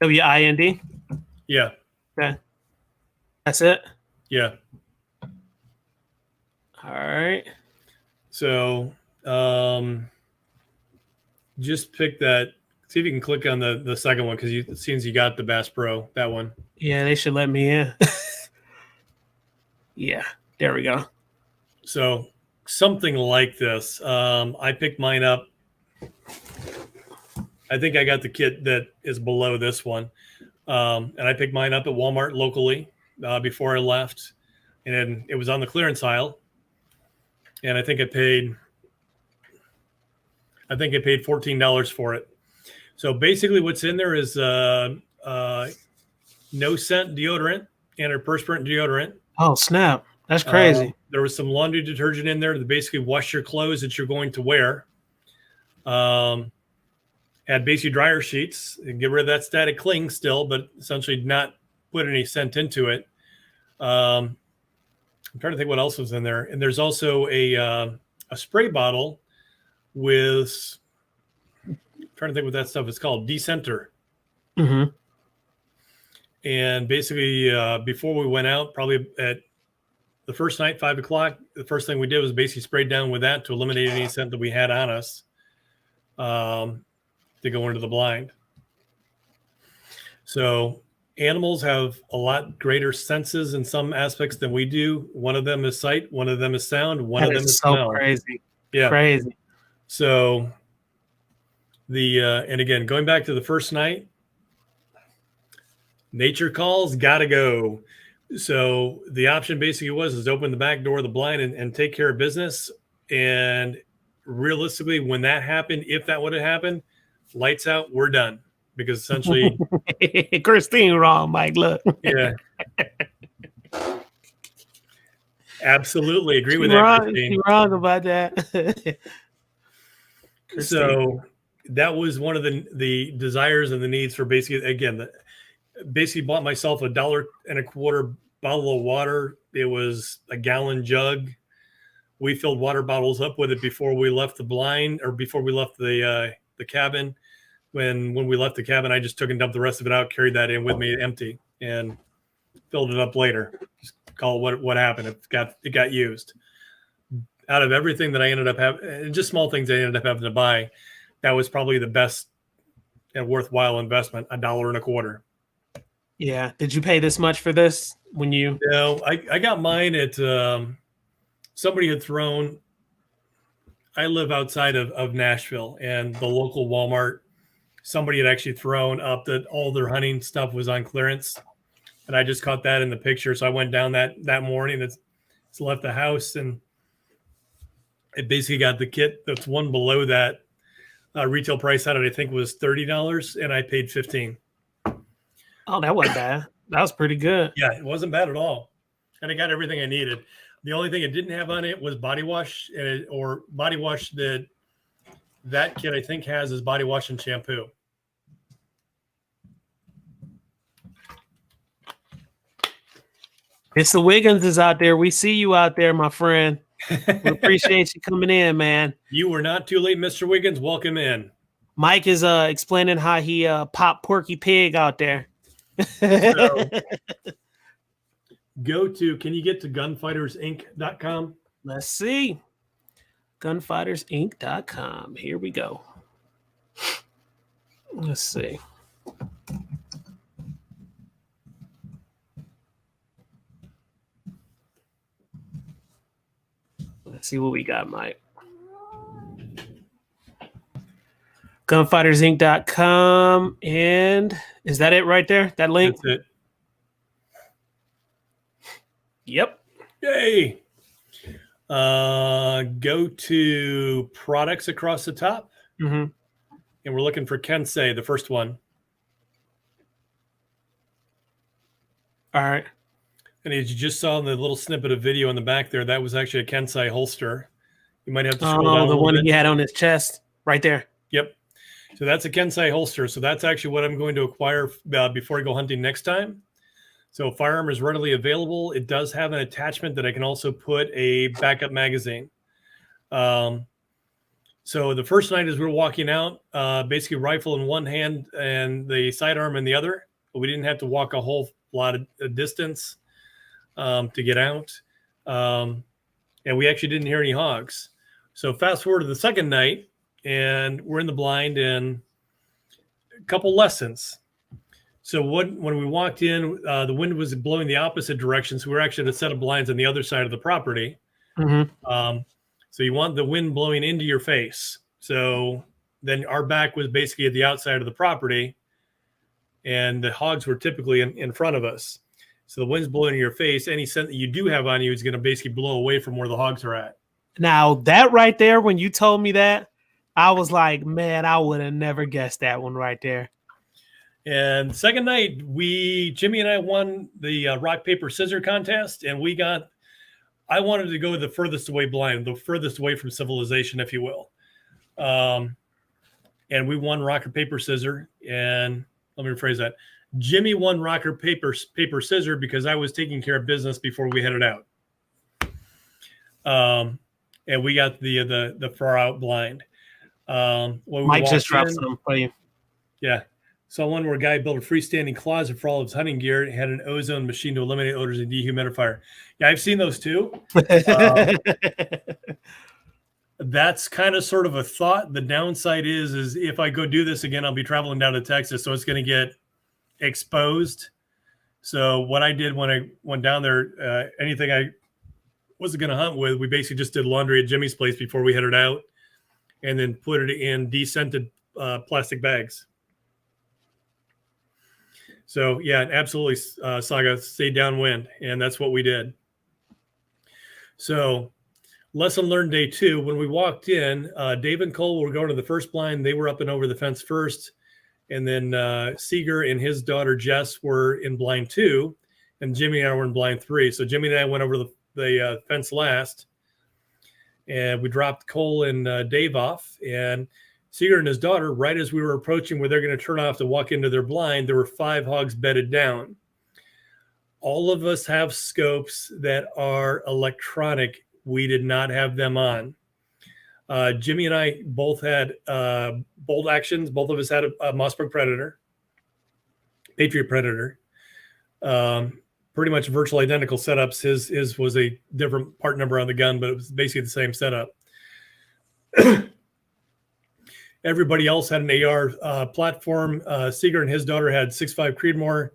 WIND? Yeah. Okay. That's it? Yeah. All right. So just pick that. See if you can click on the second one because it seems you got the Bass Pro, that one. Yeah, they should let me in. Yeah, there we go. So something like this. I picked mine up. I think I got the kit that is below this one. And I picked mine up at Walmart locally before I left. And it was on the clearance aisle. And I think I paid $14 for it. So basically what's in there is no scent deodorant, antiperspirant deodorant. Oh, snap. That's crazy. There was some laundry detergent in there to basically wash your clothes that you're going to wear. Had basically dryer sheets and get rid of that static cling still, but essentially not put any scent into it. I'm trying to think what else was in there. And there's also a spray bottle with, I'm trying to think what that stuff is called, decenter. Mm-hmm. And basically, before we went out, probably at the first night, 5 o'clock, the first thing we did was basically sprayed down with that to eliminate any scent that we had on us to go into the blind. So animals have a lot greater senses in some aspects than we do. One of them is sight, one of them is sound, one of them is so smell. crazy. Yeah. Crazy. So and again, going back to the first night, nature calls, gotta go. So the option basically is open the back door of the blind and take care of business. And realistically, when that happened, if that would have happened, lights out, we're done. Because essentially, Christine wrong, Mike. Look. Yeah. Absolutely agree with wrong, that, Christine. She's wrong about that. So that was one of the desires and the needs for basically bought myself $1.25 bottle of water. It was a gallon jug. We filled water bottles up with it before we left the blind or before we left the cabin. When we left the cabin, I just took and dumped the rest of it out, carried that in with me empty, and filled it up later. Just call it what happened. It got used. Out of everything that I ended up having, just small things I ended up having to buy, that was probably the best and worthwhile investment, $1.25. Yeah. Did you pay this much for this when you? No, I got mine at somebody had thrown. I live outside of Nashville, and the local Walmart, somebody had actually thrown up that all their hunting stuff was on clearance. And I just caught that in the picture. So I went down that morning. It's left the house, and it basically got the kit that's one below that. Retail price on it, I think, was $30, and I paid $15. Oh, that wasn't bad. That was pretty good. Yeah, it wasn't bad at all. And I got everything I needed. The only thing it didn't have on it was body wash, or body wash that kit I think has is body wash and shampoo. Mr. Wiggins is out there. We see you out there, my friend. We appreciate you coming in, man. You were not too late, Mr. Wiggins. Welcome in. Mike is explaining how he popped Porky Pig out there. So, can you get to gunfightersinc.com? Let's see. Gunfightersinc.com. Here we go. Let's see. Let's see what we got, Mike. Gunfightersinc.com. And is that it right there? That link? That's it. Yep. Yay. Go to products across the top. Mm-hmm. And we're looking for Kensei, the first one. All right. And as you just saw in the little snippet of video in the back there, that was actually a Kensei holster. You might have to scroll Oh, down a the little one bit. he had on his chest, right there. Yep. So that's a Kensai holster. So that's actually what I'm going to acquire before I go hunting next time. So firearm is readily available. It does have an attachment that I can also put a backup magazine. So the first night as we were walking out, basically rifle in one hand and the sidearm in the other. But we didn't have to walk a whole lot of distance to get out. And we actually didn't hear any hogs. So fast forward to the second night, and we're in the blind, and a couple lessons. So when we walked in, the wind was blowing the opposite direction. So we were actually at a set of blinds on the other side of the property. Mm-hmm. So you want the wind blowing into your face. So then our back was basically at the outside of the property, and the hogs were typically in front of us. So the wind's blowing in your face. Any scent that you do have on you is going to basically blow away from where the hogs are at. Now that right there, when you told me that, I was like, man, I would have never guessed that one right there. And second night, Jimmy and I won the rock, paper, scissors contest, and I wanted to go the furthest away blind, the furthest away from civilization, if you will. And we won rock, paper, scissors. And let me rephrase that. Jimmy won rock, paper, scissors because I was taking care of business before we headed out. And we got the far out blind. Mike just dropped some for you. Yeah. Saw one where a guy built a freestanding closet for all of his hunting gear. It had an ozone machine to eliminate odors and dehumidifier. Yeah, I've seen those too. That's kind of sort of a thought. The downside is if I go do this again, I'll be traveling down to Texas, so it's going to get exposed. So what I did when I went down there, anything I wasn't going to hunt with, we basically just did laundry at Jimmy's place before we headed out, and then put it in descented plastic bags. So yeah, absolutely, Saga, stay downwind, and that's what we did. So lesson learned day 2, when we walked in, Dave and Cole were going to the first blind. They were up and over the fence first. And then Seeger and his daughter Jess were in blind 2, and Jimmy and I were in blind 3. So Jimmy and I went over the fence last, and we dropped Cole and Dave off. And Seeger and his daughter, right as we were approaching where they're going to turn off to walk into their blind, there were 5 hogs bedded down. All of us have scopes that are electronic. We did not have them on. Jimmy and I both had bolt actions. Both of us had a Mossberg Predator, Patriot Predator. Pretty much virtual identical setups. His was a different part number on the gun, but it was basically the same setup. Everybody else had an AR platform. Seeger and his daughter had 6.5 Creedmoor,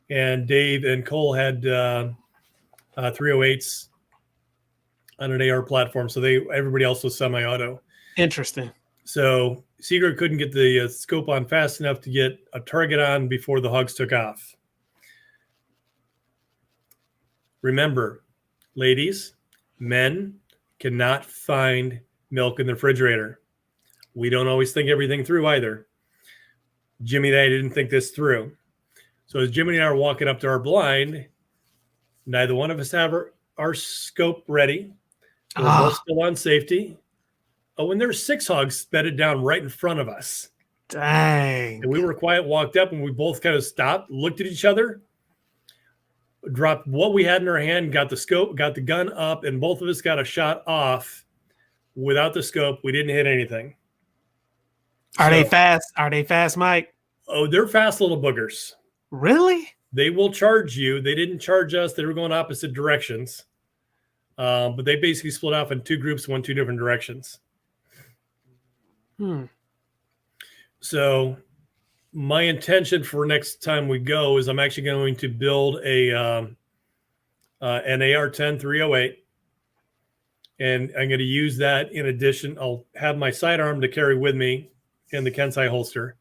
and Dave and Cole had 308s on an AR platform. So everybody else was semi-auto. Interesting. So Seeger couldn't get the scope on fast enough to get a target on before the hogs took off. Remember, ladies, men cannot find milk in the refrigerator. We don't always think everything through either. Jimmy and I didn't think this through. So as Jimmy and I are walking up to our blind, neither one of us have our scope ready. We're both still on safety. Oh, and there's 6 hogs bedded down right in front of us. Dang. And we were quiet, walked up, and we both kind of stopped, looked at each other, dropped what we had in our hand, got the scope, got the gun up, and both of us got a shot off without the scope. We didn't hit anything. Are they fast? Are they fast, Mike? Oh, they're fast little boogers. Really? They will charge you. They didn't charge us. They were going opposite directions. But they basically split off in 2 groups, went 2 different directions. So my intention for next time we go is I'm actually going to build an AR-10 308. And I'm going to use that in addition. I'll have my sidearm to carry with me in the Kensai holster.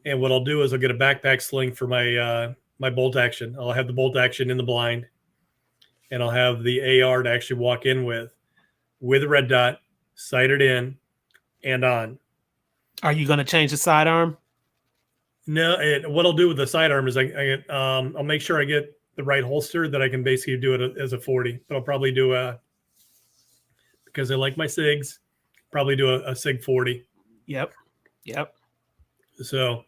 And what I'll do is I'll get a backpack sling for my bolt action. I'll have the bolt action in the blind. And I'll have the AR to actually walk in with a red dot, sighted in, and on. Are you going to change the sidearm? No, what I'll do with the sidearm is I'll make sure I get the right holster that I can basically do it as a 40. But I'll probably do because I like my SIGs. Probably do a SIG 40. Yep. So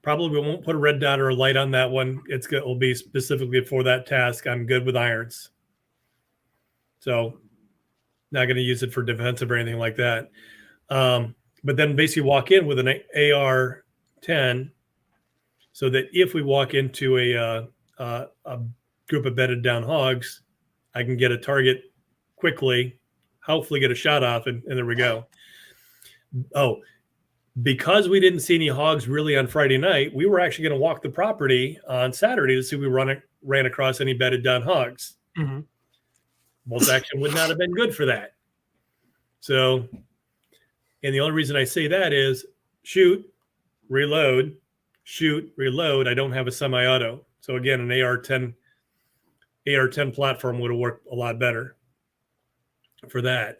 probably we won't put a red dot or a light on that one. It will be specifically for that task. I'm good with irons. So not going to use it for defensive or anything like that. But then basically walk in with an AR-10 so that if we walk into a group of bedded down hogs, I can get a target quickly, hopefully get a shot off, and there we go. Oh, because we didn't see any hogs really on Friday night, we were actually going to walk the property on Saturday to see if we ran across any bedded down hogs. Mm-hmm. Bolt action would not have been good for that. So, and the only reason I say that is shoot, reload. I don't have a semi-auto. So again, an AR-10 platform would have worked a lot better for that.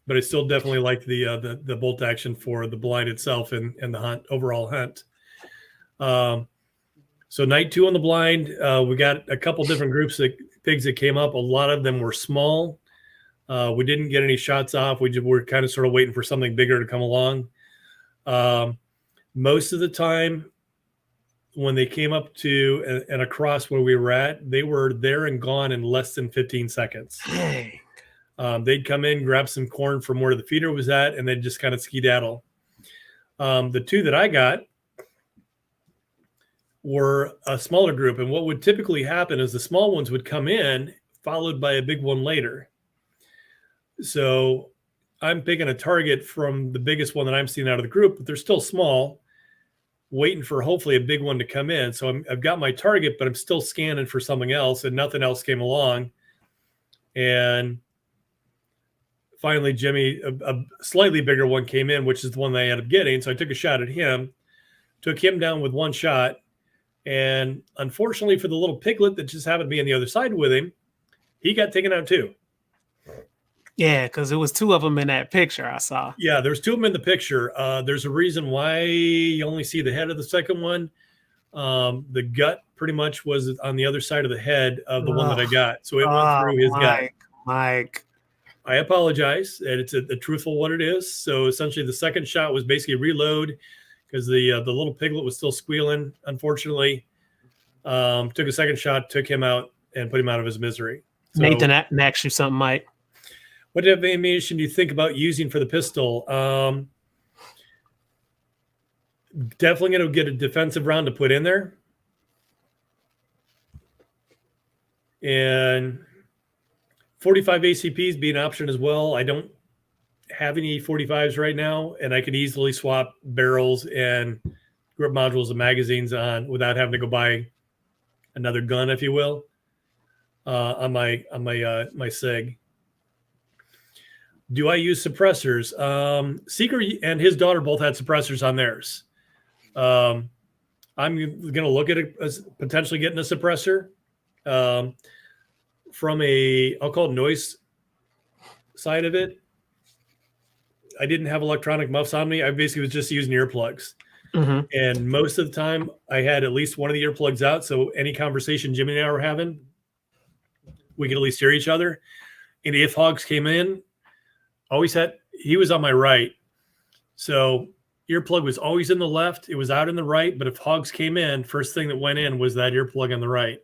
But I still definitely like the bolt action for the blind itself and the overall hunt. So night 2 on the blind, we got a couple different groups of pigs that came up. A lot of them were small. We didn't get any shots off. We were kind of sort of waiting for something bigger to come along. Most of the time, when they came up to and across where we were at, they were there and gone in less than 15 seconds. Dang. They'd come in, grab some corn from where the feeder was at, and then just kind of skedaddle. The 2 that I got were a smaller group. And what would typically happen is the small ones would come in, followed by a big one later. So I'm picking a target from the biggest one that I'm seeing out of the group, but they're still small, waiting for hopefully a big one to come in. So I've got my target, but I'm still scanning for something else, and nothing else came along. And finally, Jimmy, a slightly bigger one came in, which is the one that I ended up getting. So I took a shot at him, took him down with one shot. And unfortunately for the little piglet that just happened to be on the other side with him, he got taken out too. Yeah, because there was 2 of them in that picture I saw. Yeah, there's 2 of them in the picture. There's a reason why you only see the head of the second one. The gut pretty much was on the other side of the head of the one that I got. So it went through his gut. Mike. I apologize. And it's a truthful what it is. So essentially the second shot was basically reload because the little piglet was still squealing, unfortunately. Took a second shot, took him out, and put him out of his misery. So, Nathan asked you something, Mike. What type of ammunition do you think about using for the pistol? Definitely going to get a defensive round to put in there. And 45 ACPs be an option as well. I don't have any 45s right now, and I could easily swap barrels and grip modules and magazines on without having to go buy another gun, if you will, on my SIG. Do I use suppressors? Seeker and his daughter both had suppressors on theirs. I'm going to look at it as potentially getting a suppressor from I'll call it noise side of it. I didn't have electronic muffs on me. I basically was just using earplugs. Mm-hmm. And most of the time I had at least one of the earplugs out. So any conversation Jimmy and I were having, we could at least hear each other. And if hogs came in, he was on my right. So earplug was always in the left. It was out in the right. But if hogs came in, first thing that went in was that earplug on the right.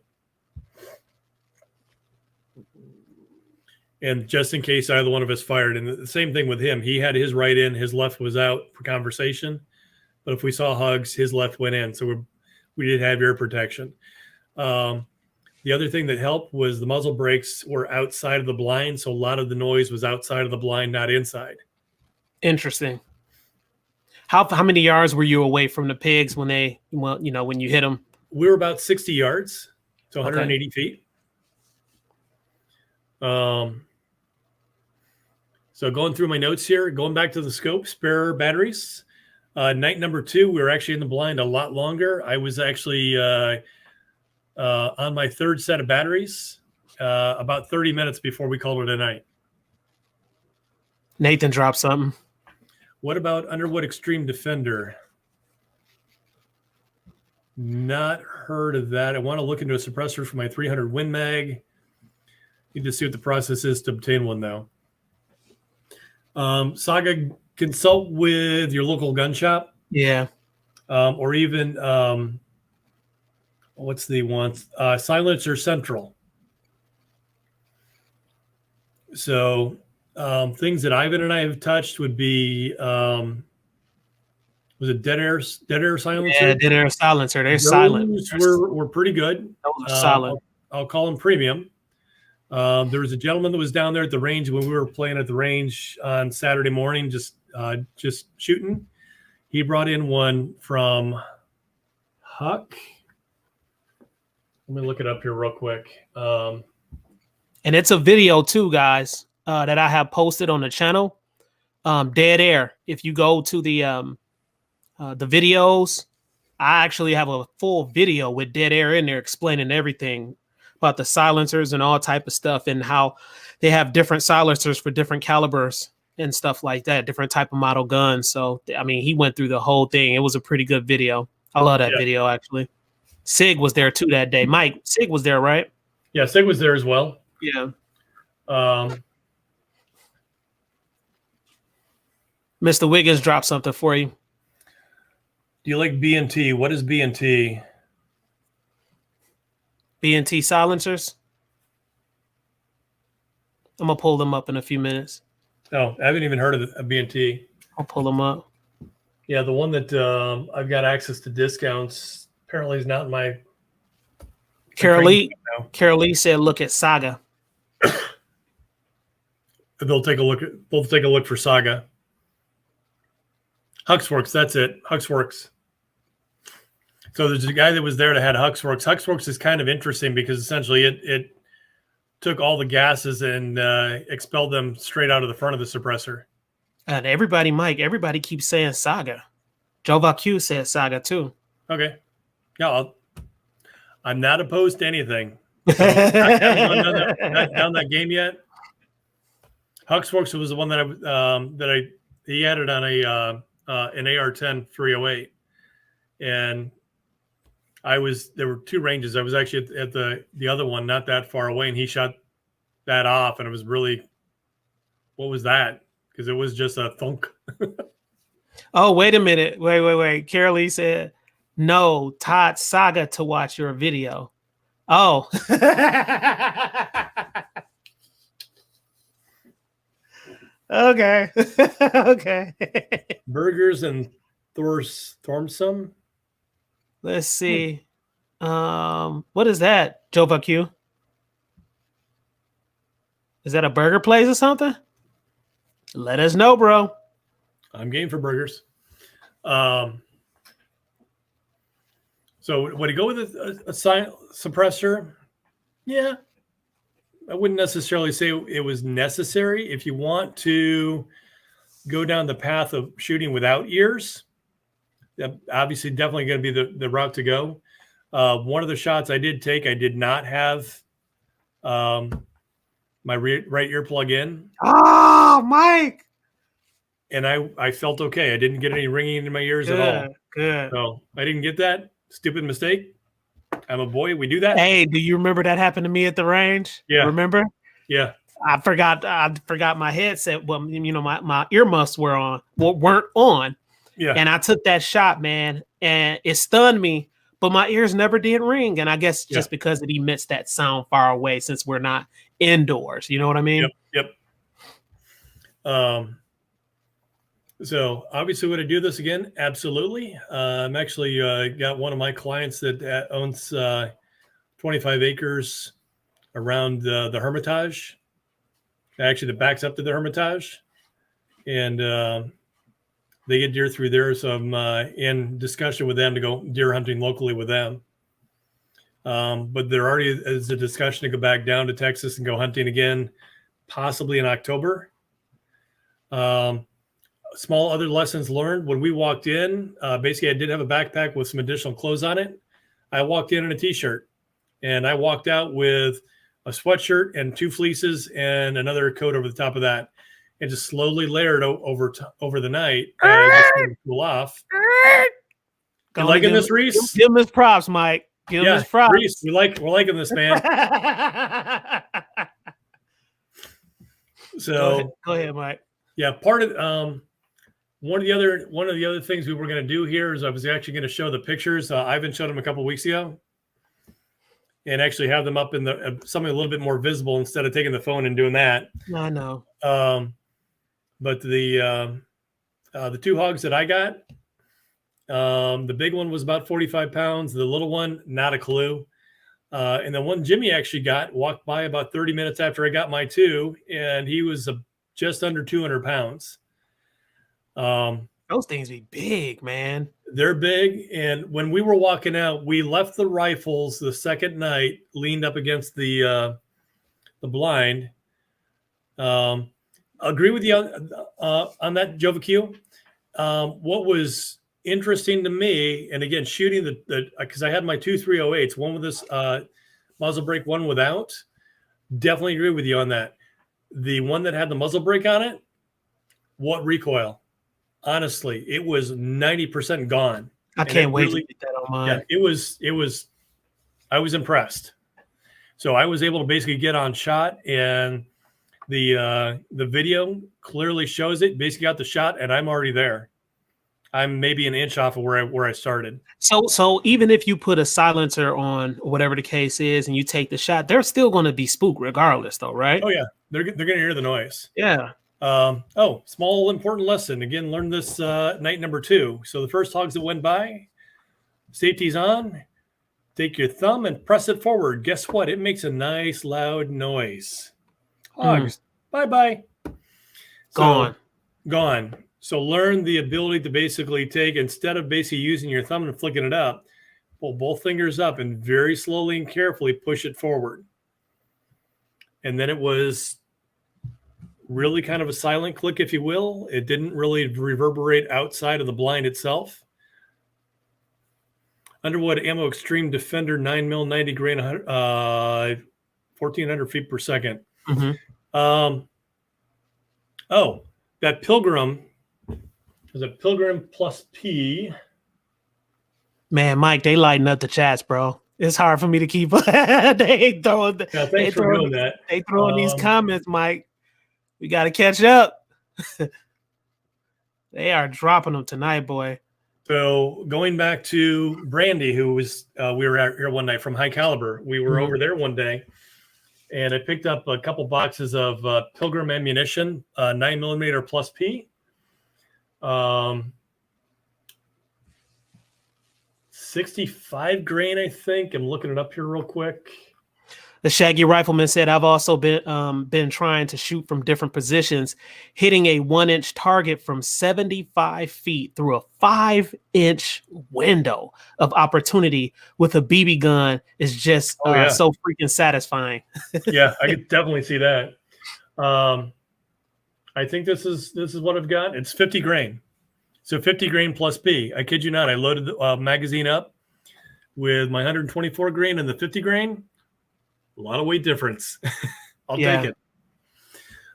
And just in case either one of us fired. And the same thing with him. He had his right in, his left was out for conversation. But if we saw hogs, his left went in. So we did have ear protection. The other thing that helped was the muzzle brakes were outside of the blind. So a lot of the noise was outside of the blind, not inside. Interesting. How many yards were you away from the pigs when you hit them? We were about 60 yards, so 180 feet. So going through my notes here, going back to the scope, spare batteries. Night number 2, we were actually in the blind a lot longer. I was actually on my 3rd set of batteries about 30 minutes before we called it a night. Nathan dropped something. What about Underwood Extreme Defender? Not heard of that. I want to look into a suppressor for my 300 Win Mag. Need to see what the process is to obtain one, though. Saga, consult with your local gun shop. Yeah. Or even what's the one? Silencer Central. So things that Ivan and I have touched would be was it dead air silencer? Yeah, dead air silencer. They're silent. Those were pretty good. Those are solid. I'll call them premium. There was a gentleman that was down there at the range when we were playing at the range on Saturday morning, just shooting. He brought in one from Huck. Let me look it up here real quick. And it's a video too, guys, that I have posted on the channel. Dead air. If you go to the videos, I actually have a full video with dead air in there explaining everything about the silencers and all type of stuff and how they have different silencers for different calibers and stuff like that, different type of model guns. So, I mean, he went through the whole thing. It was a pretty good video. I love that video, actually. Sig was there too that day. Mike, Sig was there, right? Yeah, Sig was there as well. Yeah. Mr. Wiggins dropped something for you. Do you like B&T? What is B&T? B&T silencers? I'm going to pull them up in a few minutes. Oh, I haven't even heard of a B&T. I'll pull them up. Yeah, the one that I've got access to discounts apparently is not in my... Carolee said, look at Saga. They'll take a look for Saga. Huxworks, that's it. Huxworks. So there's a guy that was there that had Huxworks. Huxworks is kind of interesting because essentially it took all the gases and expelled them straight out of the front of the suppressor. And everybody keeps saying Saga. Joe Vacu said Saga too. Okay. Yeah, I'm not opposed to anything. So, I haven't gone down that game yet. Huxworks was the one that he had it on an AR-10 308, and there were two ranges. I was actually at the other one, not that far away, and he shot that off, and it was really, what was that? Because it was just a thunk. Oh, wait a minute. Wait. Carolee said, no, Todd Saga to watch your video. Oh. Okay. Okay. Burgers and Thormsum. Let's see. What is that, Joe Vacu? Is that a burger place or something? Let us know, bro. I'm game for burgers. So would you go with a suppressor? Yeah. I wouldn't necessarily say it was necessary. If you want to go down the path of shooting without ears, obviously definitely going to be the route to go. One of the shots I did take, I did not have my right ear plug in. Oh, Mike. And I felt okay. I didn't get any ringing in my ears at all. Good. So I didn't get that. Stupid mistake. I'm a boy. We do that. Hey, do you remember that happened to me at the range? Yeah. Remember? Yeah. I forgot my headset. Well, my earmuffs weren't on. Yeah. And I took that shot, man, and it stunned me, but my ears never did ring. And I guess just because it emits that sound far away since we're not indoors. You know what I mean? Yep. So obviously, would I do this again? Absolutely. I'm actually got one of my clients that owns 25 acres around the Hermitage. Actually, that backs up to the Hermitage, and they get deer through there. So I'm in discussion with them to go deer hunting locally with them. But there already is a discussion to go back down to Texas and go hunting again, possibly in October. Small other lessons learned. When we walked in, basically I did have a backpack with some additional clothes on it. I walked in a t-shirt, and I walked out with a sweatshirt and two fleeces and another coat over the top of that, and just slowly layered over the night as it cool off. You liking this, Reese? Give him his props, Mike. Give him his props. Reese, we're liking this, man. So go ahead, Mike. Yeah, part of one of the other things we were going to do here is I was actually going to show the pictures. Ivan showed them a couple of weeks ago, and actually have them up in the something a little bit more visible instead of taking the phone and doing that. I know. But the two hogs that I got, the big one was about 45 pounds. The little one, not a clue. And the one Jimmy actually walked by about 30 minutes after I got my two, and he was just under 200 pounds. Those things be big, man. They're big. And when we were walking out, we left the rifles the second night, leaned up against the blind. Agree with you on that, Jovaque. What was interesting to me, and again, shooting the because I had my two 308s, one with this muzzle brake, one without. Definitely agree with you on that. The one that had the muzzle brake on it, what recoil? Honestly, it was 90% gone. I can't wait to get that on mine. Yeah, it was. I was impressed. So I was able to basically get on shot, and the video clearly shows it. Basically got the shot, and I'm already there. I'm maybe an inch off of where I started. So even if you put a silencer on, whatever the case is, and you take the shot, they're still going to be spooked regardless, though, right? Oh yeah, they're going to hear the noise. Yeah. Small important lesson. Again, learned this night number 2. So the first hogs that went by, safety's on. Take your thumb and press it forward. Guess what? It makes a nice loud noise. Hogs, bye-bye. Gone. So learn the ability to basically take, instead of basically using your thumb and flicking it up, pull both fingers up and very slowly and carefully push it forward. And then it was really kind of a silent click, if you will. It didn't really reverberate outside of the blind itself. Underwood Ammo Extreme Defender 9mm 90 grain, 1,400 feet per second. That Pilgrim is a Pilgrim plus P. Man, Mike, they lighten up the chats, bro. It's hard for me to keep up. They throwing these comments, Mike. We got to catch up. They are dropping them tonight, boy. So going back to Brandy, who was we were out here one night from High Caliber. We were over there one day, and I picked up a couple boxes of Pilgrim ammunition, 9mm plus P. 65 grain, I think. I'm looking it up here real quick. The Shaggy Rifleman said, I've also been trying to shoot from different positions, hitting a 1-inch target from 75 feet through a 5-inch window of opportunity with a BB gun is just so freaking satisfying. Yeah, I could definitely see that. I think this is what I've got. It's 50 grain. So 50 grain plus B. I kid you not. I loaded the magazine up with my 124 grain and the 50 grain. A lot of weight difference. I'll take it.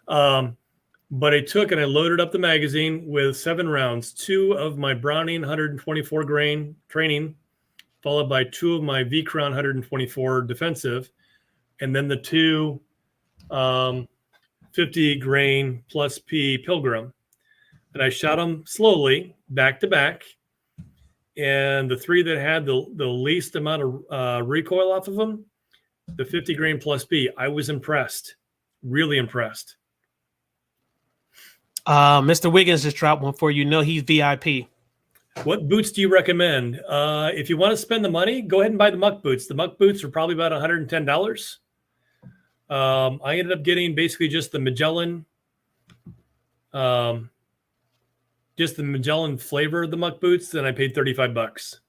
But I took and I loaded up the magazine with 7 rounds, 2 of my Browning 124 grain training, followed by 2 of my V-Crown 124 defensive, and then the 2 50 grain plus P Pilgrim. And I shot them slowly, back to back. And the 3 that had the least amount of recoil off of them, the 50 grain plus B, I was impressed, really impressed. Mr. Wiggins just dropped one for you. Know he's VIP. What boots do you recommend? If you want to spend the money, go ahead and buy the muck boots. The muck boots are probably about $110. I ended up getting basically just the Magellan, flavor of the muck boots. Then I paid $35.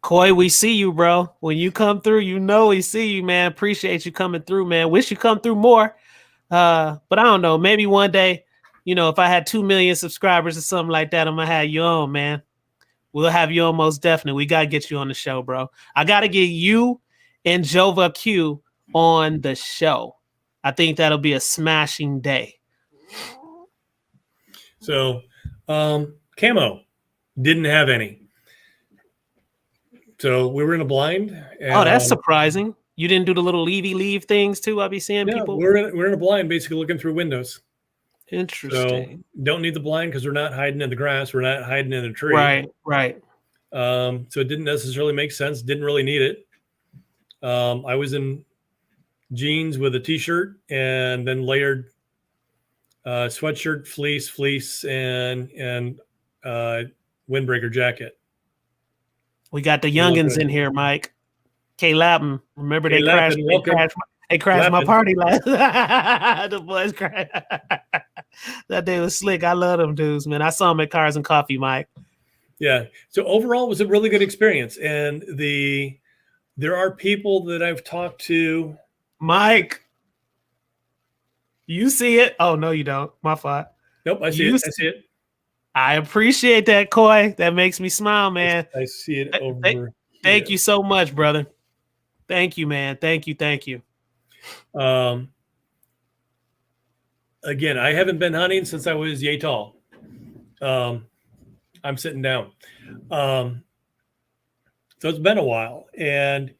Coy, we see you, bro. When you come through, you know we see you, man. Appreciate you coming through, man. Wish you come through more. But I don't know. Maybe one day, if I had 2 million subscribers or something like that, I'm going to have you on, man. We'll have you on most definitely. We got to get you on the show, bro. I got to get you and Jovaque on the show. I think that'll be a smashing day. So, camo, didn't have any. So we were in a blind. And, that's surprising. You didn't do the little leave things too? I'll be seeing people. We're in a blind, basically looking through windows. So Interesting. don't need the blind because we're not hiding in the grass. We're not hiding in a tree. Right. Right. So it didn't necessarily make sense. Didn't really need it. I was in jeans with a t-shirt and then layered sweatshirt, fleece, and windbreaker jacket. We got the You're youngins in welcome. here, Mike. K Lappin. Remember Hey, Lappin, welcome. They crashed my Lappin. party last. The boys crashed. That day was slick. I love them dudes, man. I saw them at Cars and Coffee, Mike. Yeah. So overall, it was a really good experience, and there are people that I've talked to. Mike, you see it? Oh no, you don't. My fault. Nope, I see it. I see it. I appreciate that, Coy. That makes me smile, man. I see it over. Thank you so much, brother. Thank you, man. Thank you. Again, I haven't been hunting since I was yay tall. I'm sitting down. So it's been a while, and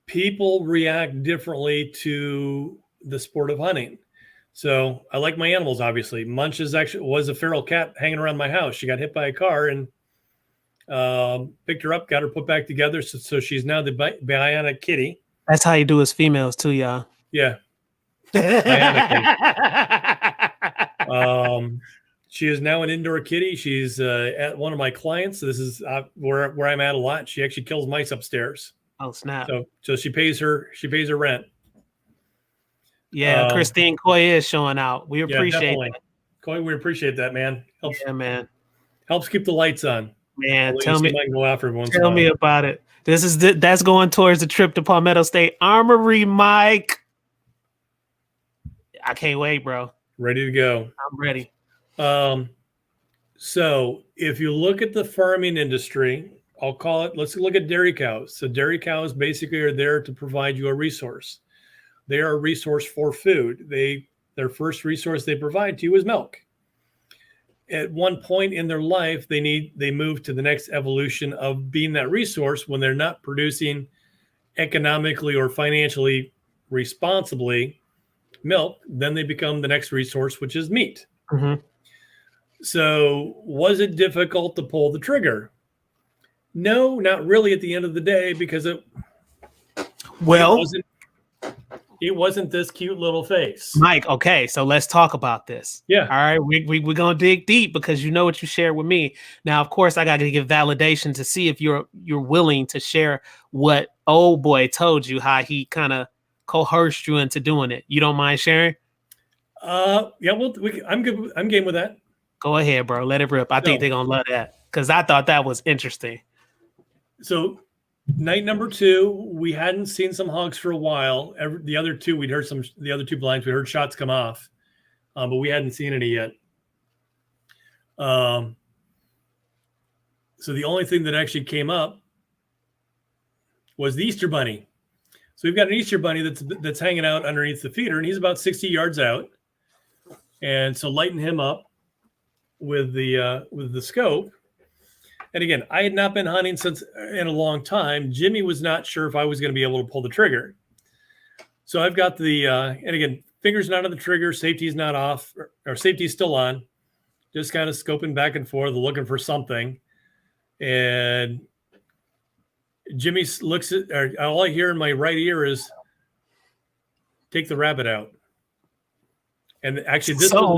people react differently to the sport of hunting. So I like my animals, obviously. Munch was a feral cat hanging around my house. She got hit by a car and picked her up, got her put back together. So she's now the bionic kitty. That's how you do as females too, y'all. Yeah. She is now an indoor kitty. She's at one of my clients. So this is where I'm at a lot. She actually kills mice upstairs. Oh snap! So she pays her rent. Yeah, Christine Coy is showing out. We appreciate that. Coy, we appreciate that, man. Helps, yeah, man. Helps keep the lights on. Man, tell me about it. That's going towards the trip to Palmetto State Armory, Mike. I can't wait, bro. Ready to go. I'm ready. So if you look at the farming industry, let's look at dairy cows. So dairy cows basically are there to provide you a resource. They are a resource for food. Their first resource they provide to you is milk. At one point in their life, they move to the next evolution of being that resource when they're not producing economically or financially responsibly milk. Then they become the next resource, which is meat. Mm-hmm. So was it difficult to pull the trigger? No, not really at the end of the day, because it wasn't this cute little face. Mike, okay, so let's talk about this. Yeah. All right, we're going to dig deep because you know what you shared with me. Now, of course, I got to give validation to see if you're willing to share what old boy told you, how he kind of coerced you into doing it. You don't mind sharing? Yeah, I'm good. I'm game with that. Go ahead, bro. Let it rip. I think they're going to love that because I thought that was interesting. So night number 2, we hadn't seen some hogs for a while. The other two blinds, we heard shots come off, but we hadn't seen any yet. So the only thing that actually came up was the Easter bunny. So we've got an Easter bunny that's hanging out underneath the feeder, and he's about 60 yards out. And so lighten him up with the scope. And again, I had not been hunting in a long time. Jimmy was not sure if I was going to be able to pull the trigger. So I've got and again, fingers not on the trigger, safety's not off, or safety's still on. Just kind of scoping back and forth, looking for something. And Jimmy looks at, all I hear in my right ear is, "Take the rabbit out." And actually, this so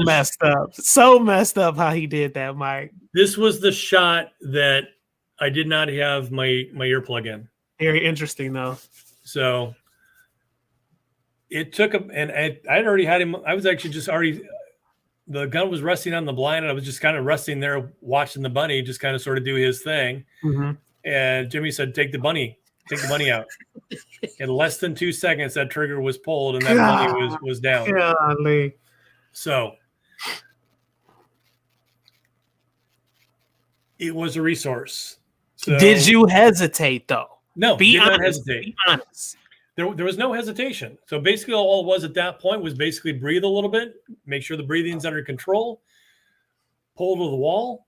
messed up how he did that, Mike. This was the shot that I did not have my earplug in. Very interesting, though. So it took him, and I'd already had him. I was actually the gun was resting on the blind, and I was just kind of resting there watching the bunny just kind of sort of do his thing. Mm-hmm. And Jimmy said, take the bunny out. In less than 2 seconds, that trigger was pulled, and that bunny was down. Golly. So it was a resource. So, did you hesitate, though? No, did not hesitate. Be honest. There was no hesitation. So basically all it was at that point was basically breathe a little bit, make sure the breathing's under control, pull to the wall,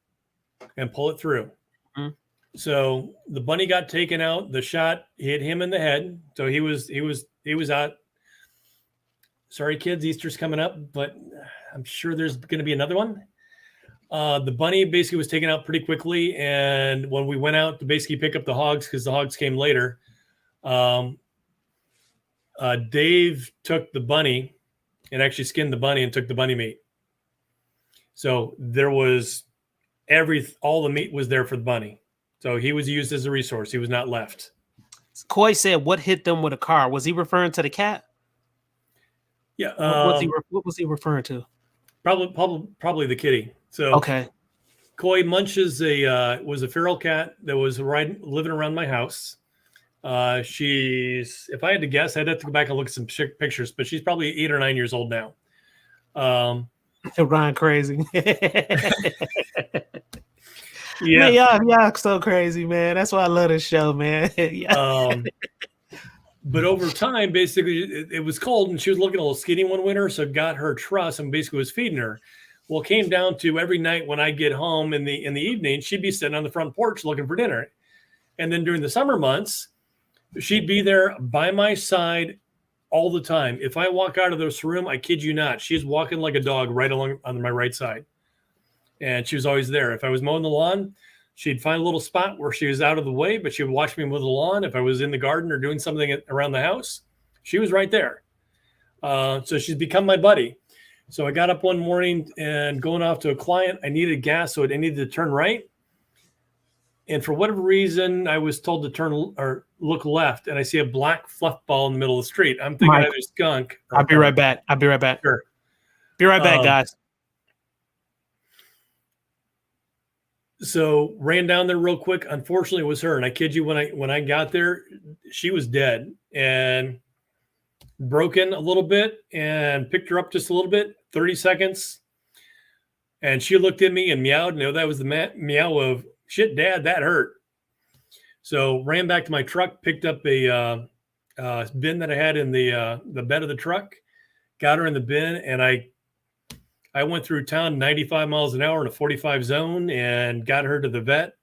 and pull it through. Mm-hmm. So the bunny got taken out. The shot hit him in the head. So he was out. Sorry, kids, Easter's coming up, but I'm sure there's going to be another one. The bunny basically was taken out pretty quickly, and when we went out to basically pick up the hogs, because the hogs came later, Dave took the bunny and actually skinned the bunny and took the bunny meat. So there was all the meat was there for the bunny. So he was used as a resource. He was not left. Coy said, "What hit them with a car?" Was he referring to the cat? Yeah. What was he referring to? Probably the kitty. So okay. Coy Munches was a feral cat that was living around my house. She's, if I had to guess, I'd have to go back and look at some pictures, but she's probably 8 or 9 years old now. Ryan crazy. Yeah, man, y'all so crazy, man. That's why I love this show, man. But over time, basically, it was cold, and she was looking a little skinny one winter, so got her truss and basically was feeding her. Well, it came down to every night when I get home in the evening, she'd be sitting on the front porch looking for dinner, and then during the summer months, she'd be there by my side all the time. If I walk out of this room, I kid you not, she's walking like a dog right along on my right side. And she was always there. If I was mowing the lawn, she'd find a little spot where she was out of the way, but she would watch me mow the lawn. If I was in the garden or doing something around the house, she was right there. So she's become my buddy. So I got up one morning and going off to a client, I needed gas, so I needed to turn right. And for whatever reason, I was told to turn or look left, and I see a black fluff ball in the middle of the street. I'm thinking either skunk. I'll be right back. Sure. Be right back, guys. So ran down there real quick. Unfortunately, it was her. And I kid you, when I got there, she was dead and broken a little bit, and picked her up just a little bit, 30 seconds. And she looked at me and meowed. And that was the meow of, shit, Dad, that hurt. So ran back to my truck, picked up a bin that I had in the bed of the truck, got her in the bin, and I went through town 95 miles an hour in a 45 zone and got her to the vet.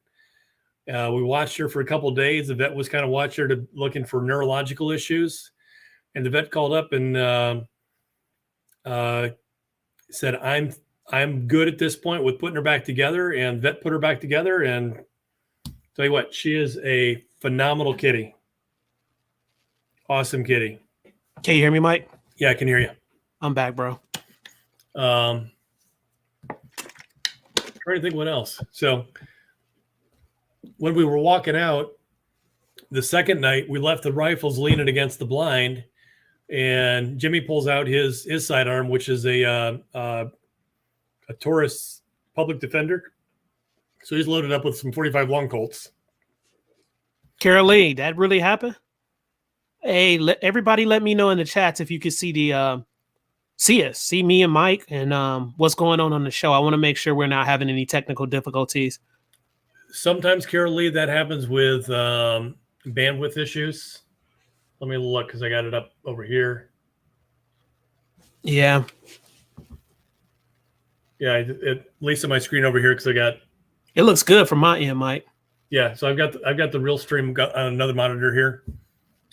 We watched her for a couple of days. The vet was kind of watching her looking for neurological issues. And the vet called up and said, I'm good at this point with putting her back together. And vet put her back together. And tell you what, she is a phenomenal kitty. Awesome kitty. Can you hear me, Mike? Yeah, I can hear you. I'm back, bro. Trying to think what else. So when we were walking out the second night, we left the rifles leaning against the blind, and Jimmy pulls out his sidearm, which is a Taurus public defender. So he's loaded up with some 45 long Colts. Carol Lee, that really happened? Hey, everybody let me know in the chats if you could see the see me and Mike, and what's going on the show. I want to make sure we're not having any technical difficulties. Sometimes, Carol Lee, that happens with bandwidth issues. Let me look because I got it up over here. Yeah, at least on my screen over here because I got. It looks good from my end, Mike. Yeah, so I've got the real stream on another monitor here.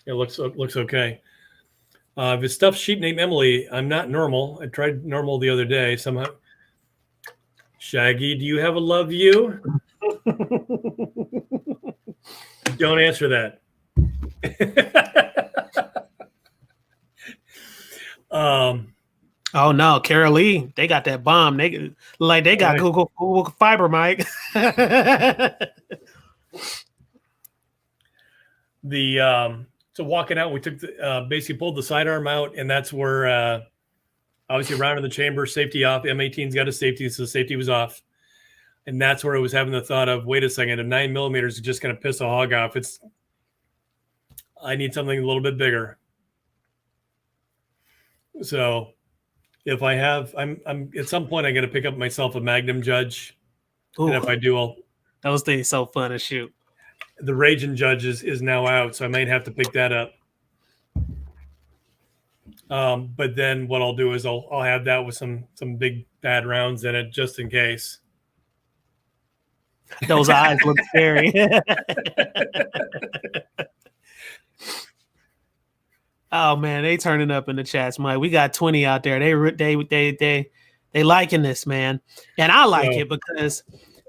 It looks okay. If it's stuffed sheep named Emily, I'm not normal. I tried normal the other day. Somehow, Shaggy, do you have a love you? Don't answer that. Oh no, Carol Lee, they got that bomb. They got Google Fiber, Mike. So walking out, we took basically pulled the sidearm out, and that's where obviously around in the chamber, safety off. M18's got a safety, so the safety was off, and that's where I was having the thought of, wait a second, a 9mm is just going to piss a hog off. I need something a little bit bigger. So if I have, I'm at some point I'm going to pick up myself a Magnum Judge, and if I do, those things so fun to shoot. The Raging Judge is now out, so I might have to pick that up. But then what I'll do is I'll have that with some big bad rounds in it just in case. Those eyes look scary. Oh man, they turning up in the chats, Mike. We got 20 out there. They They liking this, man. And I like it because,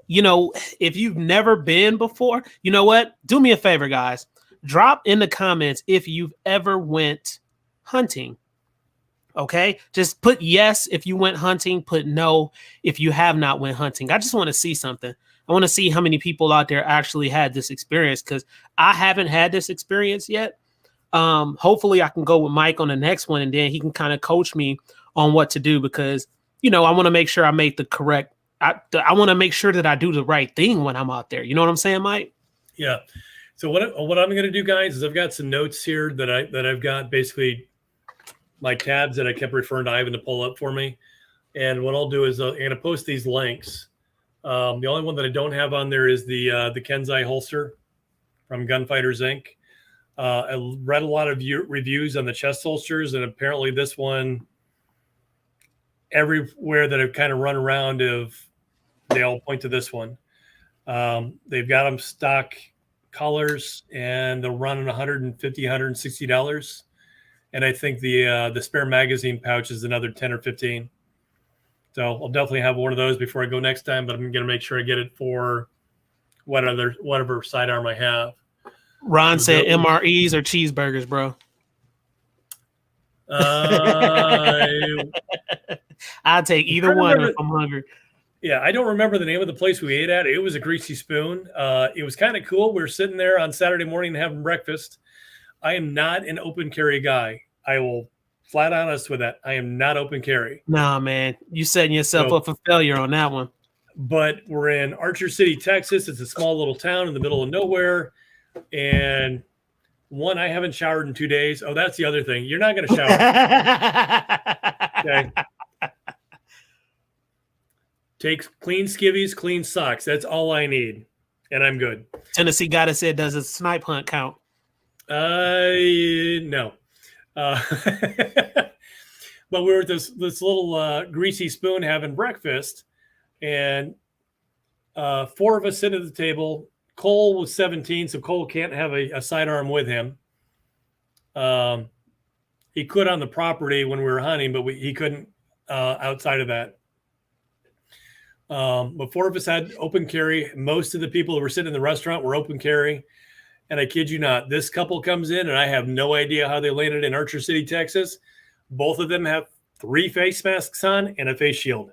you know, if you've never been before, you know what? Do me a favor, guys. Drop in the comments if you've ever went hunting. Okay? Just put yes if you went hunting, put no if you have not went hunting. I just want to see something. I want to see how many people out there actually had this experience because I haven't had this experience yet. Hopefully I can go with Mike on the next one and then he can kind of coach me on what to do because, you know, I want to make sure I make the correct, I want to make sure that I do the right thing when I'm out there. You know what I'm saying, Mike? Yeah. So what I'm going to do, guys, is I've got some notes here that I've got basically my tabs that I kept referring to Ivan to pull up for me. And what I'll do is I'm going to post these links. The only one that I don't have on there is the Kenzai holster from Gunfighters Inc. I read a lot of reviews on the chest holsters, and apparently this one, everywhere that I've kind of run around, they all point to this one. They've got them stock colors, and they're running $150, $160. And I think the spare magazine pouch is another 10 or 15. So I'll definitely have one of those before I go next time, but I'm going to make sure I get it for whatever sidearm I have. Ron said MREs or cheeseburgers, bro. I'll take either one if I'm hungry. Yeah, I don't remember the name of the place we ate at. It was a Greasy Spoon. It was kind of cool. We were sitting there on Saturday morning having breakfast. I am not an open carry guy. I will flat honest with that. I am not open carry. Nah, man. You setting yourself up for failure on that one. But we're in Archer City, Texas. It's a small little town in the middle of nowhere. And one, I haven't showered in 2 days. Oh, that's the other thing. You're not going to shower. Okay. Take clean skivvies, clean socks. That's all I need. And I'm good. Tennessee guy said, does a snipe hunt count? No. But we were at this little Greasy Spoon having breakfast, and 4 of us sit at the table. Cole was 17, so Cole can't have a sidearm with him. He could on the property when we were hunting, but he couldn't outside of that. But 4 of us had open carry. Most of the people that were sitting in the restaurant were open carry. And I kid you not, this couple comes in, and I have no idea how they landed in Archer City, Texas. Both of them have 3 face masks on and a face shield.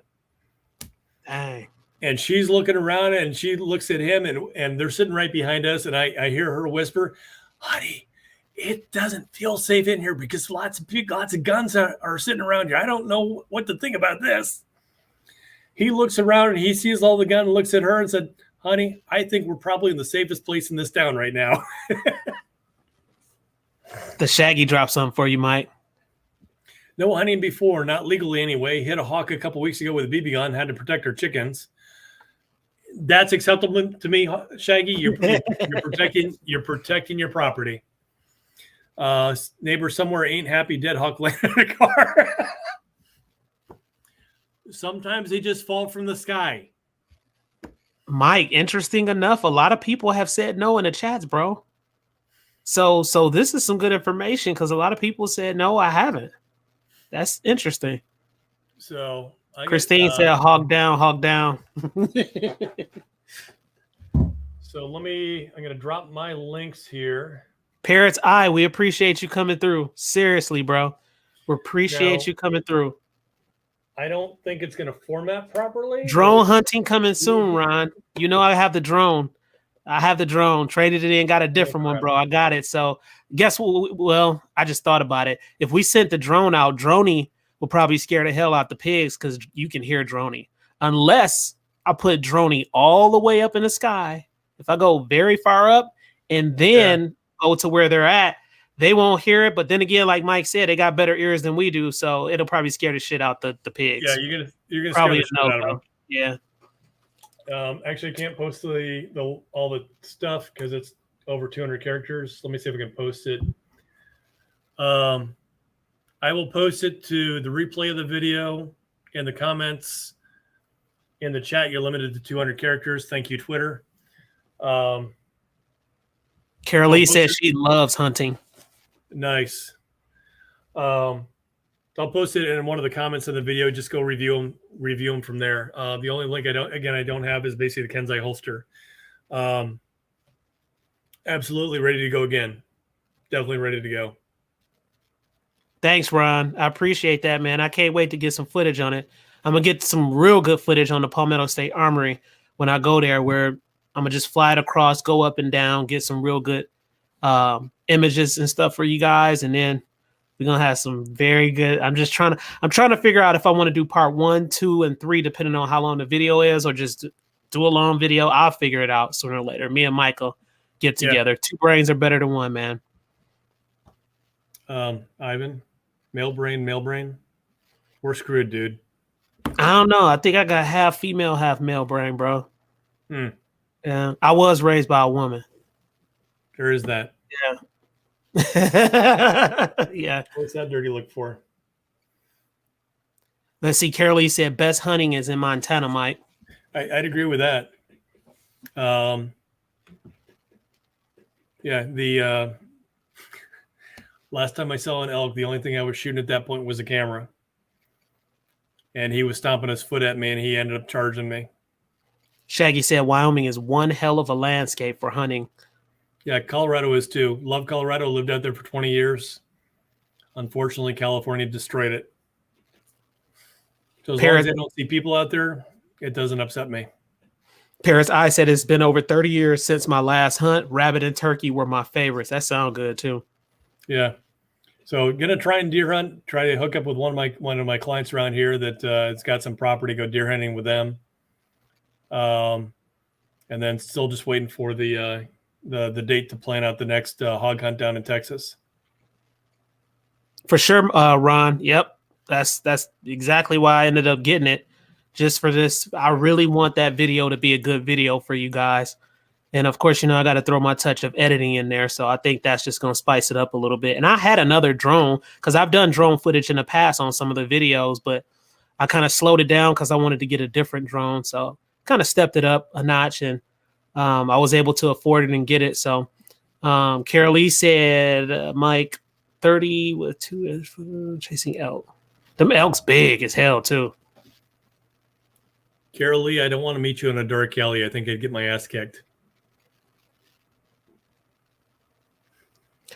Dang. And she's looking around, and she looks at him, and they're sitting right behind us. And I hear her whisper, "Honey, it doesn't feel safe in here because lots of guns are sitting around here. I don't know what to think about this." He looks around, and he sees all the gun and looks at her and said, "Honey, I think we're probably in the safest place in this town right now." The Shaggy dropped something for you, Mike. No hunting before, not legally anyway. Hit a hawk a couple weeks ago with a BB gun, had to protect her chickens. That's acceptable to me, Shaggy. You're protecting your property. Neighbor somewhere ain't happy. Dead hawk landed in a car. Sometimes they just fall from the sky. Mike, interesting enough, a lot of people have said no in the chats, bro. So this is some good information because a lot of people said no, I haven't. That's interesting. So Christine said hog down, hog down. So I'm going to drop my links here. Parrot's Eye, we appreciate you coming through. Seriously, bro. We appreciate you coming through. I don't think it's going to format properly. Drone hunting coming soon, Ron. You know I have the drone. Traded it in, got a different one, bro. I got it. So guess what? Well, I just thought about it. If we sent the drone out, Droney will probably scare the hell out the pigs because you can hear Droney. Unless I put Droney all the way up in the sky. If I go very far up and then go to where they're at, they won't hear it. But then again, like Mike said, they got better ears than we do. So it'll probably scare the shit out the pigs. Yeah, you're gonna probably scare the shit out of them. Yeah. Actually, I can't post all the stuff because it's over 200 characters. Let me see if I can post it. I will post it to the replay of the video in the comments. In the chat, you're limited to 200 characters. Thank you, Twitter. Carolee says she loves hunting. Nice. I'll So I'll post it in one of the comments of the video. Just go review them from there. The only link I don't have is basically the Kenzai holster. Absolutely ready to go again. Definitely ready to go. Thanks, Ron. I appreciate that, man. I can't wait to get some footage on it. I'm gonna get some real good footage on the Palmetto State Armory when I go there, where I'm gonna just fly it across, go up and down, get some real good images and stuff for you guys, and then we're gonna have some very good. I'm trying to figure out if I want to do part 1, 2, and 3, depending on how long the video is, or just do a long video. I'll figure it out sooner or later. Me and Michael get together. Yeah. 2 brains are better than 1, man. Ivan, male brain. We're screwed, dude. I don't know. I think I got half female, half male brain, bro. Yeah, I was raised by a woman. There is that. Yeah. Yeah. What's that dirty look for? Let's see. Carolee said best hunting is in Montana, Mike. I'd agree with that. Yeah, the last time I saw an elk, the only thing I was shooting at that point was a camera. And he was stomping his foot at me, and he ended up charging me. Shaggy said Wyoming is one hell of a landscape for hunting. Yeah, Colorado is too. Love Colorado. Lived out there for 20 years. Unfortunately, California destroyed it. So as long as I don't see people out there, it doesn't upset me. Paris I said it's been over 30 years since my last hunt. Rabbit and turkey were my favorites. That sounds good too. Yeah. So gonna try and deer hunt. Try to hook up with one of my clients around here that has got some property. Go deer hunting with them. And then still just waiting for the date to plan out the next hog hunt down in Texas. For sure, Ron. Yep, that's exactly why I ended up getting it. Just for this, I really want that video to be a good video for you guys. And of course, I got to throw my touch of editing in there. So I think that's just going to spice it up a little bit. And I had another drone because I've done drone footage in the past on some of the videos, but I kind of slowed it down because I wanted to get a different drone. So kind of stepped it up a notch, and I was able to afford it and get it. So Carolee said, Mike, 30 with 2 chasing elk. Them elk's big as hell too. Carolee, I don't want to meet you in a dark alley. I think I'd get my ass kicked.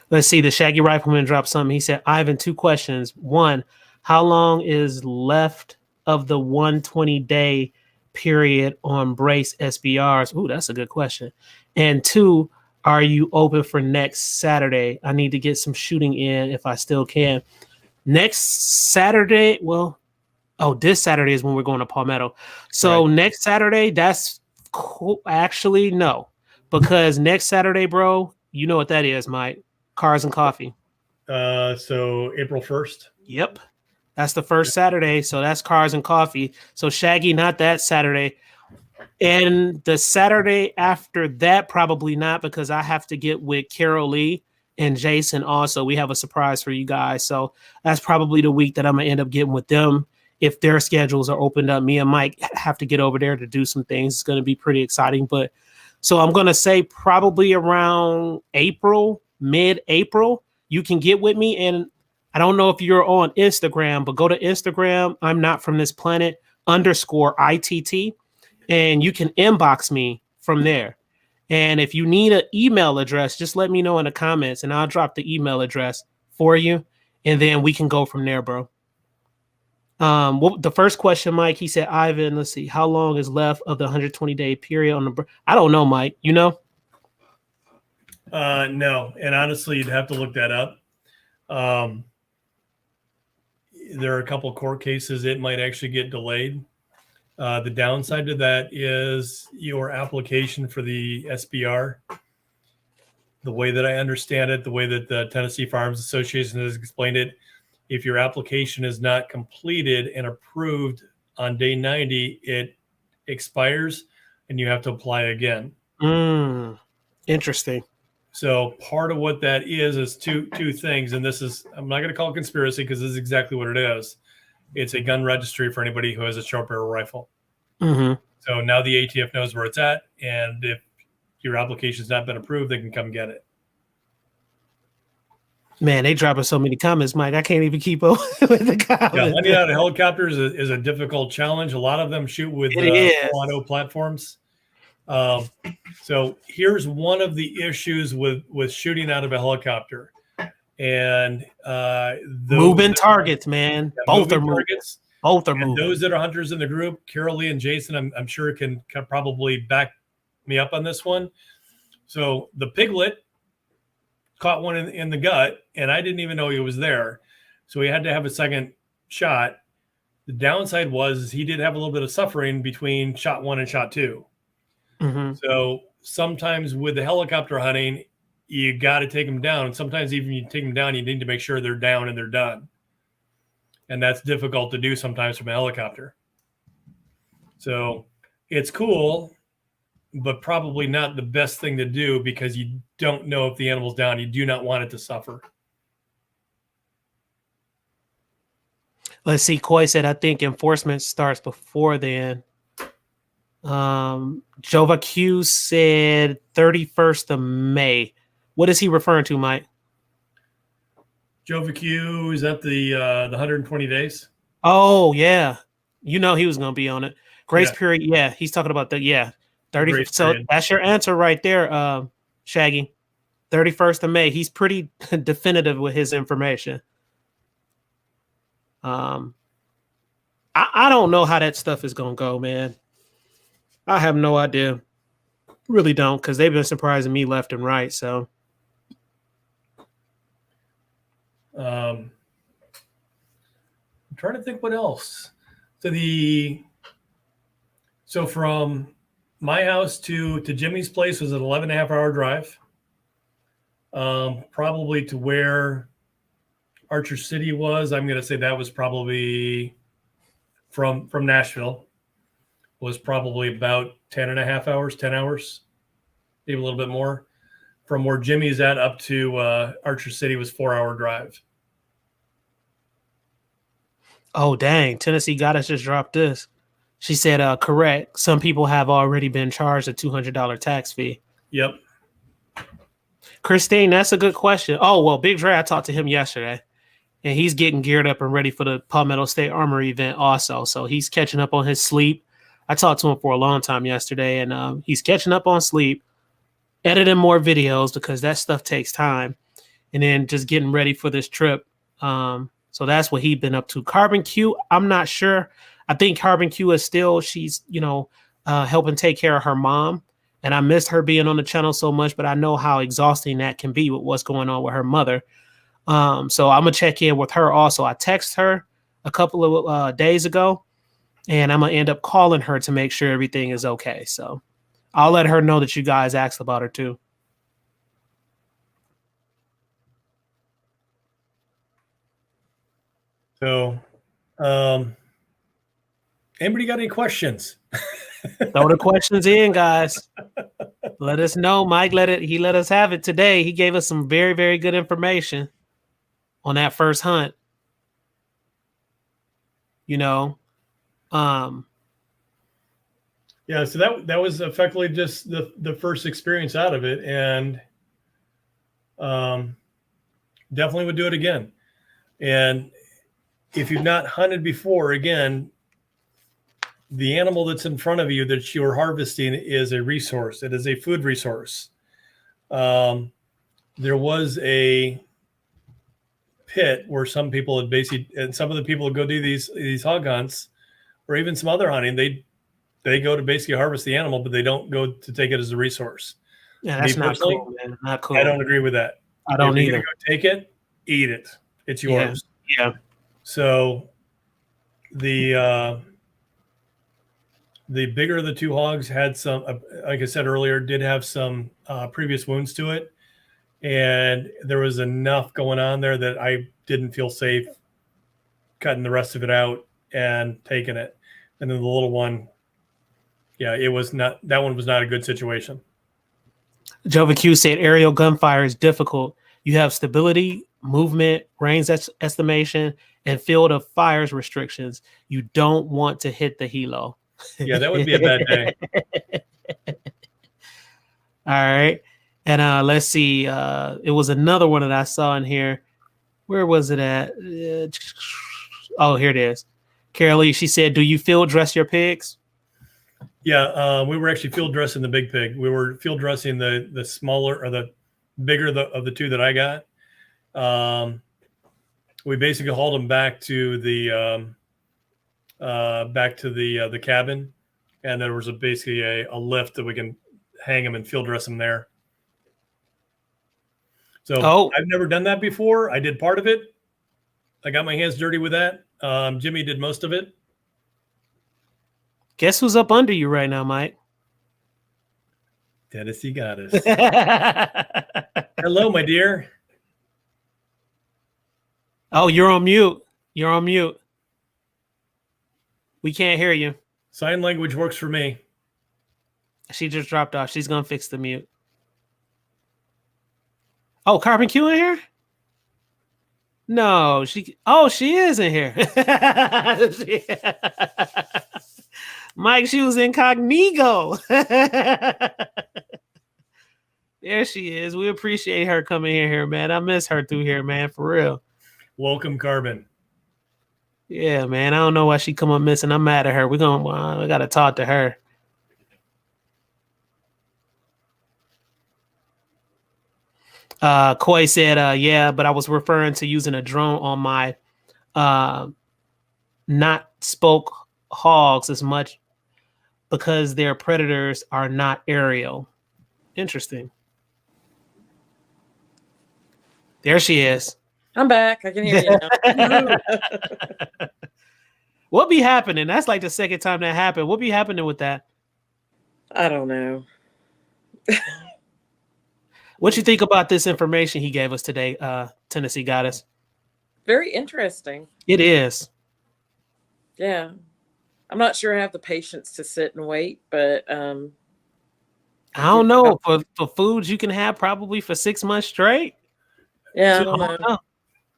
Let's see. The Shaggy Rifleman dropped something. He said, Ivan, 2 questions. 1, how long is left of the 120-day period on brace SBRs? Ooh, that's a good question. And 2, are you open for next Saturday? I need to get some shooting in if I still can. Next Saturday, this Saturday is when we're going to Palmetto. So right. Next Saturday, that's cool. Actually, no. Because next Saturday, bro, you know what that is, Mike. Cars and Coffee. So April 1st? Yep. That's the first Saturday. So that's Cars and Coffee. So Shaggy, not that Saturday. And the Saturday after that, probably not, because I have to get with Carolee and Jason also. We have a surprise for you guys. So that's probably the week that I'm going to end up getting with them. If their schedules are opened up, me and Mike have to get over there to do some things. It's going to be pretty exciting. But so I'm going to say probably around April, mid-April, you can get with me. And I don't know if you're on Instagram, but go to Instagram. I'm not from this planet _I.T.T. And you can inbox me from there. And if you need an email address, just let me know in the comments and I'll drop the email address for you. And then we can go from there, bro. The first question, Mike, he said, Ivan, let's see, how long is left of the 120-day period on the? I don't know, Mike. You know? No, and honestly, you'd have to look that up. There are a couple court cases. It might actually get delayed. The downside to that is your application for the SBR. The way that I understand it, the way that the Tennessee Farms Association has explained it, if your application is not completed and approved on day 90, it expires and you have to apply again. Interesting. So part of what that is two things. And this is, I'm not going to call it conspiracy because this is exactly what it is. It's a gun registry for anybody who has a short barrel rifle. Mm-hmm. So now the ATF knows where it's at. And if your application's not been approved, they can come get it. Man, they dropping so many comments, Mike. I can't even keep up with the Yeah, comments. hunting out of helicopters is a difficult challenge. A lot of them shoot with It is. full auto platforms. So here's one of the issues with shooting out of a helicopter, and those Moving that targets, man. are Both are moving moving. targets, Both are and moving. those that are hunters in the group, Carol Lee and Jason, I'm sure can probably back me up on this one. So the piglet caught one in the gut, and I didn't even know he was there. So he had to have a second shot. The downside was he did have a little bit of suffering between shot 1 and shot 2. Mm-hmm. So sometimes with the helicopter hunting, you got to take them down. And sometimes even you take them down, you need to make sure they're down and they're done. And that's difficult to do sometimes from a helicopter. So it's cool, but probably not the best thing to do because you don't know if the animal's down. You do not want it to suffer. Let's see. Coy said, I think enforcement starts before then. Jova Q said 31st of May. What is he referring to, Mike? Jova Q, is that the 120 days? Oh, yeah. You know he was going to be on it. Grace Yeah. period. Yeah, he's talking about the, 30. Grace So period. that's your answer right there, Shaggy. 31st of May. He's pretty definitive with his information. I don't know how that stuff is going to go, man. I have no idea. Really don't, because they've been surprising me left and right. So, I'm trying to think what else. So from my house to Jimmy's place was an 11.5-hour drive. Probably to where Archer City was, I'm going to say that was probably from Nashville was probably about 10.5 hours, 10 hours, maybe a little bit more. From where Jimmy's at up to Archer City was 4-hour drive. oh, dang. Tennessee Goddess just dropped this. She said, correct. Some people have already been charged a $200 tax fee. Yep. Christine, that's a good question. Oh, well, Big Dre, I talked to him yesterday, and he's getting geared up and ready for the Palmetto State Armory event also. So he's catching up on his sleep. I talked to him for a long time yesterday, and he's catching up on sleep, editing more videos because that stuff takes time, and then just getting ready for this trip. So that's what he's been up to. Carbon Q, I'm not sure. I think Carbon Q is still, she's, helping take care of her mom. And I missed her being on the channel so much, but I know how exhausting that can be with what's going on with her mother. So I'm going to check in with her also. I texted her a couple of days ago, and I'm going to end up calling her to make sure everything is okay. So I'll let her know that you guys asked about her too. So, anybody got any questions? Throw the questions in, guys. Let us know. Mike he let us have it today. He gave us some very, very good information on that first hunt. Yeah, so that was effectively just the first experience out of it, and definitely would do it again. And if you've not hunted before, again, the animal that's in front of you that you're harvesting is a resource. It is a food resource. There was a pit where some people had and some of the people who go do these hog hunts, or even some other hunting, they go to basically harvest the animal, but they don't go to take it as a resource. yeah, that's not cool, man. Not cool. I don't agree with that. I don't if you're either. Go take it, eat it. It's yours. Yeah. So the bigger of the two hogs had some, like I said earlier, did have some previous wounds to it. And there was enough going on there that I didn't feel safe cutting the rest of it out and taking it. And then the little one, that one was not a good situation. Jova Q said aerial gunfire is difficult. You have stability, movement, range estimation, and field of fires restrictions. You don't want to hit the helo. Yeah, that would be a bad day. All right. And let's see. It was another one that I saw in here. Where was it at? Oh, here it is. Carolee, she said, "Do you field dress your pigs?" Yeah, we were actually field dressing the big pig. We were field dressing the smaller or the bigger of the two that I got. We basically hauled them back to the the cabin, and there was basically a lift that we can hang them and field dress them there. So I've never done that before. I did part of it. I got my hands dirty with that. Jimmy did most of it. Guess who's up under you right now, Mike? Tennessee Goddess. Hello, my dear. Oh, you're on mute. You're on mute. We can't hear you. Sign language works for me. She just dropped off. She's going to fix the mute. Oh, Carbon Q in here? No, she is in here. Mike, she was incognito. There she is. We appreciate her coming in here, man. I miss her through here, man, for real. Welcome, Carbon. Yeah, man. I don't know why she come up missing. I'm mad at her. We got to talk to her. Koi said, yeah, but I was referring to using a drone on my not spoke hogs as much because their predators are not aerial. Interesting. There she is. I'm back. I can hear you now. What be happening? That's like the second time that happened. What be happening with that? I don't know. What you think about this information he gave us today, Tennessee Goddess? Very interesting. It is. Yeah. I'm not sure I have the patience to sit and wait, but I don't know. For foods you can have probably for 6 months straight. Yeah, I don't know.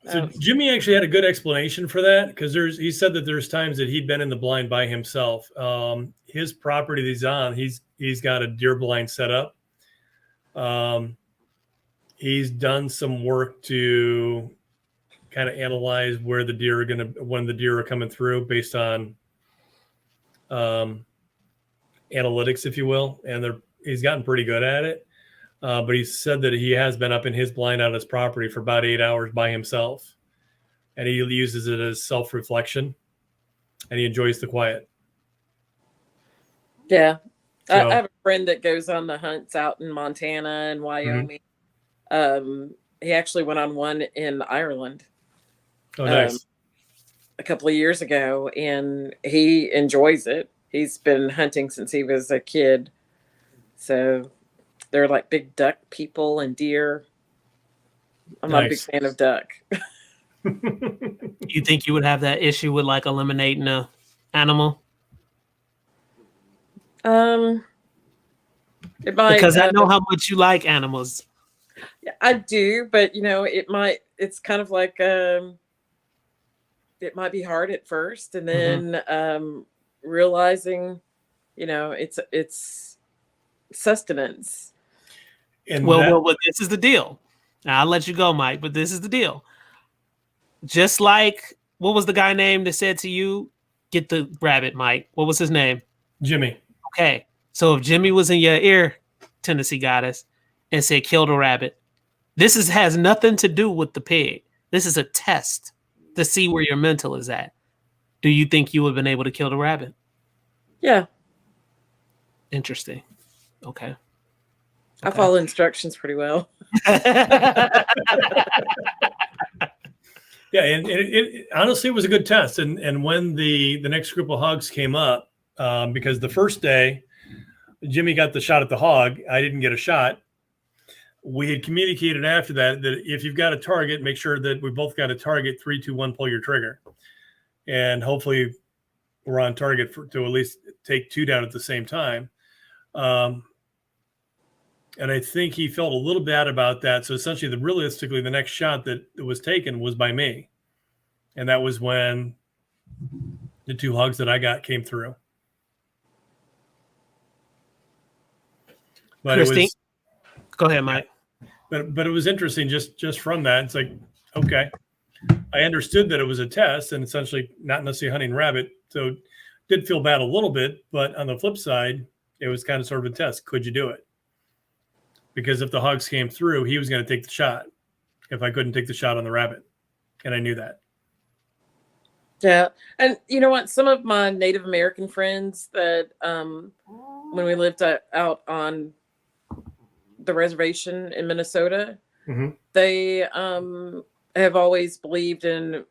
So Jimmy actually had a good explanation for that, because he said that there's times that he'd been in the blind by himself. His property that he's on, he's got a deer blind set up. He's done some work to kind of analyze when the deer are coming through based on analytics, if you will, and he's gotten pretty good at it. But he said that he has been up in his blind on his property for about 8 hours by himself, and he uses it as self-reflection, and he enjoys the quiet. Yeah. So, I have a friend that goes on the hunts out in Montana and Wyoming. Mm-hmm. He actually went on one in Ireland. Oh, nice. A couple of years ago, and he enjoys it. He's been hunting since he was a kid. So they're like big duck people and deer. I'm not a big fan of duck. You think you would have that issue with like eliminating a animal? It might, because I know how much you like animals. Yeah, I do, but it's kind of like it might be hard at first, and then realizing, it's sustenance. And well, this is the deal. I'll let you go, Mike, but this is the deal. Just like, what was the guy name that said to you, get the rabbit, Mike? What was his name? Jimmy. Okay. So if Jimmy was in your ear, Tennessee Goddess, and said, kill the rabbit, this has nothing to do with the pig. This is a test to see where your mental is at. Do you think you would have been able to kill the rabbit? Yeah. Interesting. Okay. I follow instructions pretty well. Yeah, and it honestly was a good test. And when the next group of hogs came up, because the first day Jimmy got the shot at the hog, I didn't get a shot. We had communicated after that if you've got a target, make sure that we both got a target. 3, 2, 1, pull your trigger, and hopefully we're on target to at least take 2 down at the same time. And I think he felt a little bad about that. So essentially, realistically, the next shot that was taken was by me. And that was when the 2 hogs that I got came through. But Christine, go ahead, Mike. But it was interesting just from that. It's like, okay, I understood that it was a test and essentially not necessarily hunting rabbit. So did feel bad a little bit, but on the flip side, it was kind of sort of a test. Could you do it? Because if the hogs came through, he was going to take the shot if I couldn't take the shot on the rabbit. And I knew that. Yeah. And you know what? Some of my Native American friends that when we lived out on the reservation in Minnesota, they have always believed in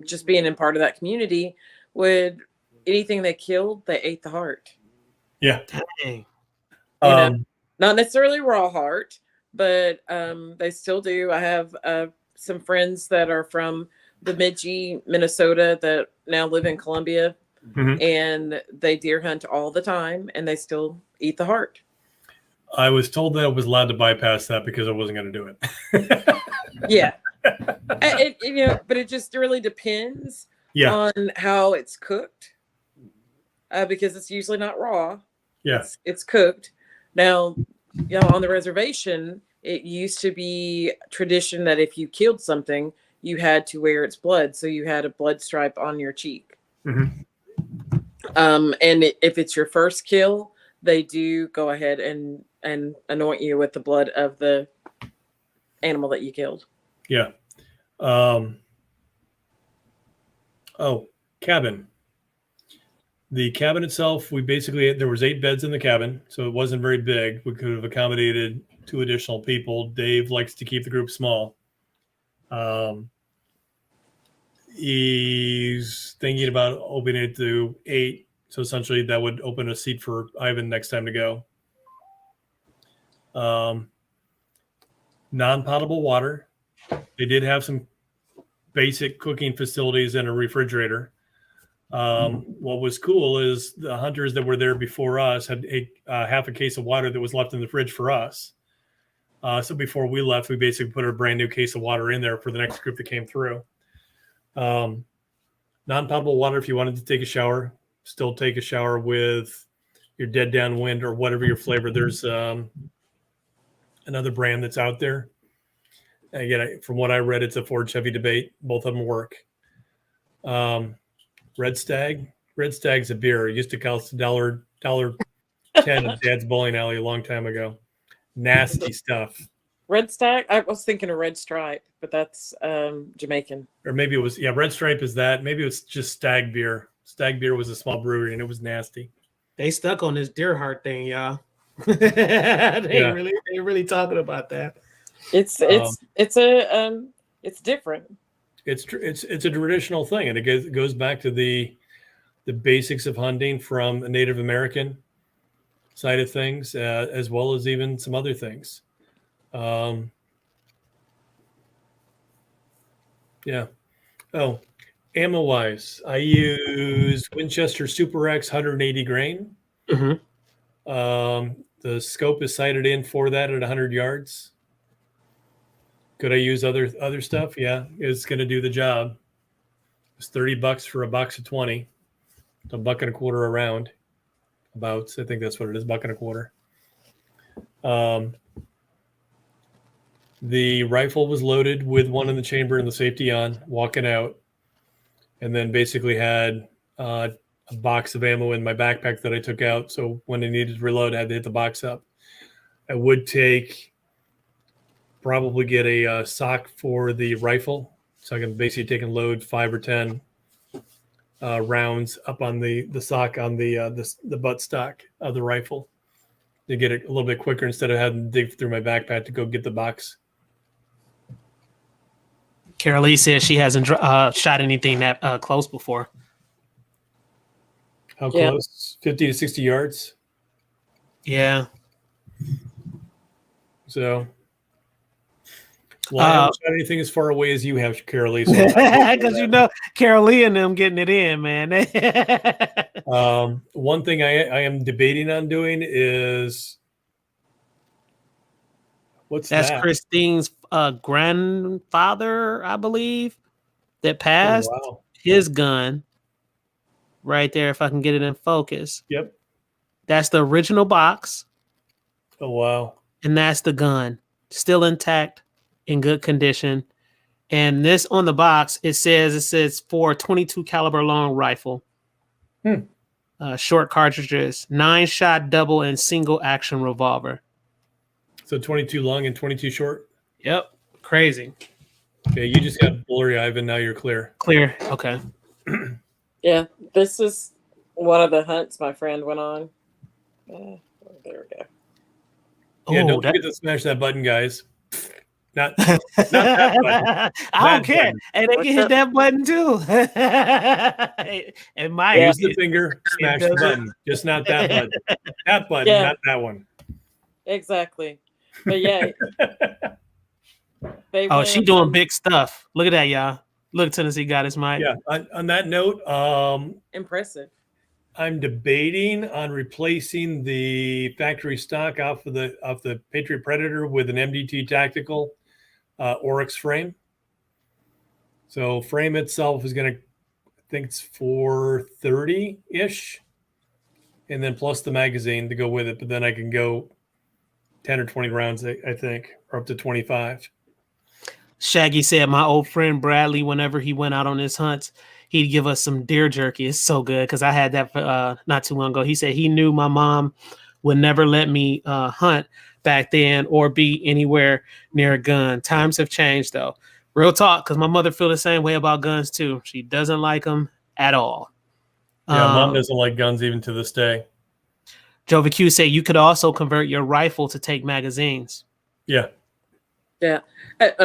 just being in part of that community. Would anything they killed, they ate the heart. Yeah. Dang. Not necessarily raw heart, but they still do. I have some friends that are from Bemidji, Minnesota, that now live in Columbia, and they deer hunt all the time, and they still eat the heart. I was told that I was allowed to bypass that because I wasn't going to do it. Yeah. But it just really depends on how it's cooked, because it's usually not raw. Yeah. It's cooked. Now, on the reservation, it used to be tradition that if you killed something, you had to wear its blood. So you had a blood stripe on your cheek. And if it's your first kill, they do go ahead and anoint you with the blood of the animal that you killed. Yeah. Cabin. The cabin itself, there was 8 beds in the cabin, so it wasn't very big. We could have accommodated 2 additional people. Dave likes to keep the group small. He's thinking about opening it to 8. So essentially that would open a seat for Ivan next time to go. Non-potable water. They did have some basic cooking facilities and a refrigerator. What was cool is the hunters that were there before us had half a case of water that was left in the fridge for us. So before we left, we basically put a brand new case of water in there for the next group that came through. Non-potable water, if you wanted to take a shower, still take a shower with your dead downwind or whatever your flavor. There's another brand that's out there. Again, from what I read, it's a Ford Chevy debate. Both of them work. Red Stag's a beer. It used to cost $1.10 at Dad's bowling alley a long time ago. Nasty stuff. Red Stag? I was thinking of Red Stripe, but that's Jamaican. Or maybe it was, Red Stripe is that. Maybe it was just Stag beer. Stag beer was a small brewery, and it was nasty. They stuck on this deer heart thing, y'all. They really talking about that. It's different. It's a traditional thing, and it goes back to the basics of hunting from a Native American side of things, as well as even some other things. Ammo wise, I use Winchester Super X 180 grain. The scope is sighted in for that at 100 yards. Could I use other stuff? Yeah, it's going to do the job. It's $30 for a box of 20. It's $1.25 a round. I think that's what it is, $1.25. The rifle was loaded with one in the chamber and the safety on, walking out, and then basically had a box of ammo in my backpack that I took out. So when I needed to reload, I had to hit the box up. I would probably get a sock for the rifle, so I can basically take and load 5 or 10 rounds up on the sock on the butt stock of the rifle to get it a little bit quicker instead of having to dig through my backpack to go get the box. Carolee says she hasn't shot anything that close before. How close? 50 to 60 yards? Yeah. So, I haven't shot anything as far away as you have, Carolee. Because Carolee and them getting it in, man. One thing I am debating on doing is that's Christine's grandfather, I believe, that passed. Oh, wow. His gun right there, if I can get it in focus. Yep. That's the original box. Oh, wow. And that's the gun. Still intact, in good condition. And this on the box, it says for 22 caliber long rifle. Short cartridges, 9-shot double and single action revolver. So 22 long and 22 short. Yep. Crazy. Okay, you just got blurry eye, and now you're clear. Clear. Okay. Yeah, this is one of the hunts my friend went on. There we go. Yeah, Ooh, don't forget to smash that button, guys. Not that button. I don't care. And they can hit that button too. And Mike, use the finger, smash the button. Just not that button. That button, not that one. Exactly. But yeah. She doing big stuff. Look at that, y'all. Look, Tennessee got his mic. Yeah. On that note, impressive. I'm debating on replacing the factory stock off the Patriot Predator with an MDT Tactical Oryx frame. So frame itself is going to, I think it's $430-ish, and then plus the magazine to go with it. But then I can go 10 or 20 rounds, I think, or up to 25. Shaggy said, my old friend Bradley, whenever he went out on his hunts, he'd give us some deer jerky. It's so good because I had that not too long ago. He said he knew my mom would never let me hunt back then or be anywhere near a gun. Times have changed, though. Real talk, because my mother feels the same way about guns, too. She doesn't like them at all. Yeah, Mom doesn't like guns even to this day. Jovi Q said you could also convert your rifle to take magazines. Yeah. Yeah.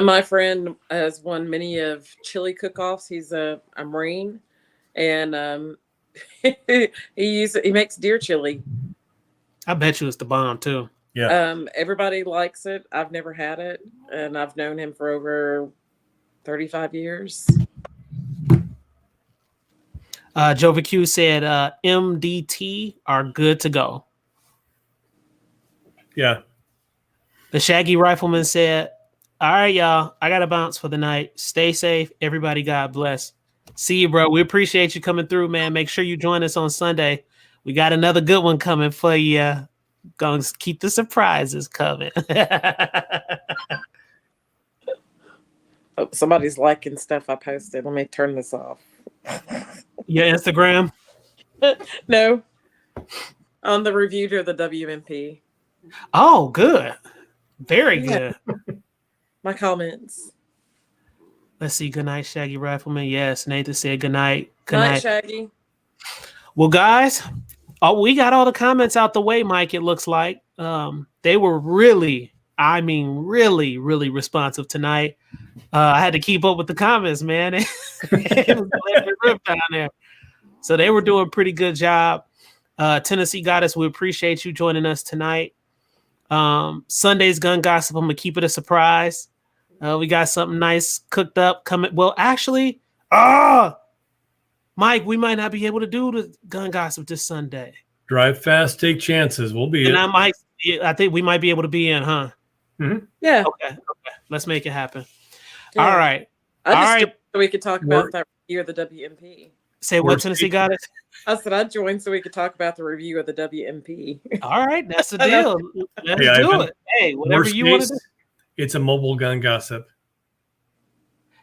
My friend has won many of chili cook-offs. He's a Marine, and he makes deer chili. I bet you it's the bomb, too. Yeah. Everybody likes it. I've never had it, and I've known him for over 35 years. Jovi Q said MDT are good to go. Yeah. The Shaggy Rifleman said, all right, y'all, I got to bounce for the night. Stay safe. Everybody, God bless. See you, bro. We appreciate you coming through, man. Make sure you join us on Sunday. We got another good one coming for you. Gonna keep the surprises coming. Oh, somebody's liking stuff I posted. Let me turn this off. Your Instagram? No. On the review to the WMP. Oh, good. Very good. My comments. Let's see. Good night, Shaggy Rifleman. Yes, Nathan said good night. Good Night, night, Shaggy. Well, guys, we got all the comments out the way, Mike, it looks like. They were really really responsive tonight. I had to keep up with the comments, man. It was rip down there. So they were doing a pretty good job. Tennessee Goddess, we appreciate you joining us tonight. Sunday's Gun Gossip, I'm going to keep it a surprise. We got something nice cooked up coming. Well, actually, Mike, we might not be able to do the Gun Gossip this Sunday. Drive fast, take chances. We'll be in. I think we might be able to be in, huh? Mm-hmm. Yeah. Okay. Let's make it happen. Yeah. All right. So we could talk about that review of the WMP. Say what, Tennessee got it? I said I'd join so we could talk about the review of the WMP. All right, that's the deal. Let's do it. Hey, whatever you want to do. It's a mobile gun gossip.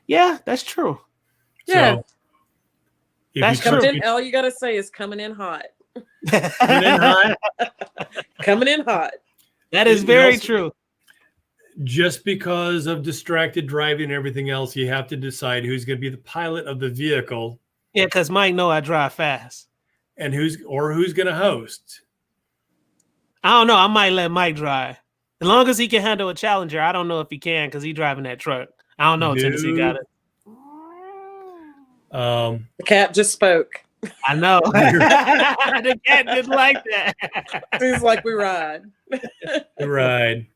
Yeah, that's true. Yeah. So, that's true. All you got to say is coming in hot. Coming in hot. Coming in hot. That is very true. Just because of distracted driving and everything else, you have to decide who's going to be the pilot of the vehicle. Yeah, because Mike know I drive fast. And who's going to host. I don't know. I might let Mike drive. As long as he can handle a Challenger. I don't know if he can because he's driving that truck. I don't know. Tennessee got it. The cat just spoke. I know. The cat didn't like that. Seems like we ride. We ride.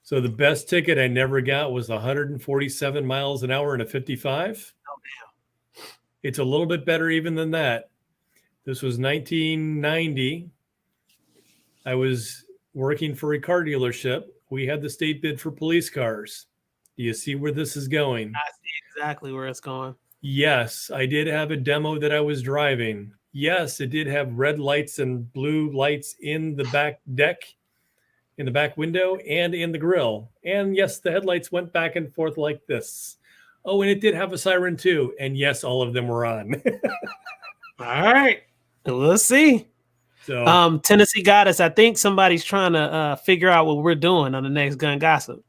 So the best ticket I never got was 147 miles an hour in a 55. Oh, damn. It's a little bit better even than that. This was 1990. I was working for a car dealership. We had the state bid for police cars. Do you see where this is going? I see exactly where it's going. Yes, I did have a demo that I was driving. Yes, it did have red lights and blue lights in the back deck, in the back window, and in the grill. And yes, the headlights went back and forth like this. Oh, and it did have a siren too. And yes, all of them were on. All right. We'll see. So Tennessee Goddess, I think somebody's trying to figure out what we're doing on the next Gun Gossip.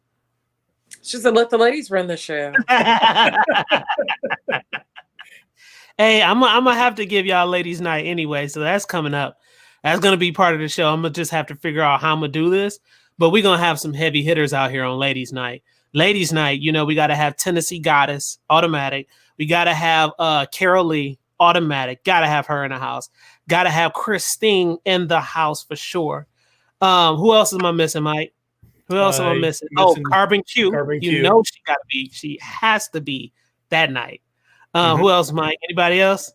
She said, "Let the ladies run the show." Hey, I'm gonna have to give y'all ladies' night anyway, so that's coming up. That's gonna be part of the show. I'm gonna just have to figure out how I'm gonna do this, but we're gonna have some heavy hitters out here on ladies' night. Ladies' night, you know, we gotta have Tennessee Goddess, automatic. We gotta have Carol Lee, automatic. Gotta have her in the house. Gotta have Christine in the house for sure. Who else am I missing, Mike? Who else am I missing? Oh, Carbon Q. Carbon You Q. know she gotta be. She has to be that night. Who else, Mike? Anybody else?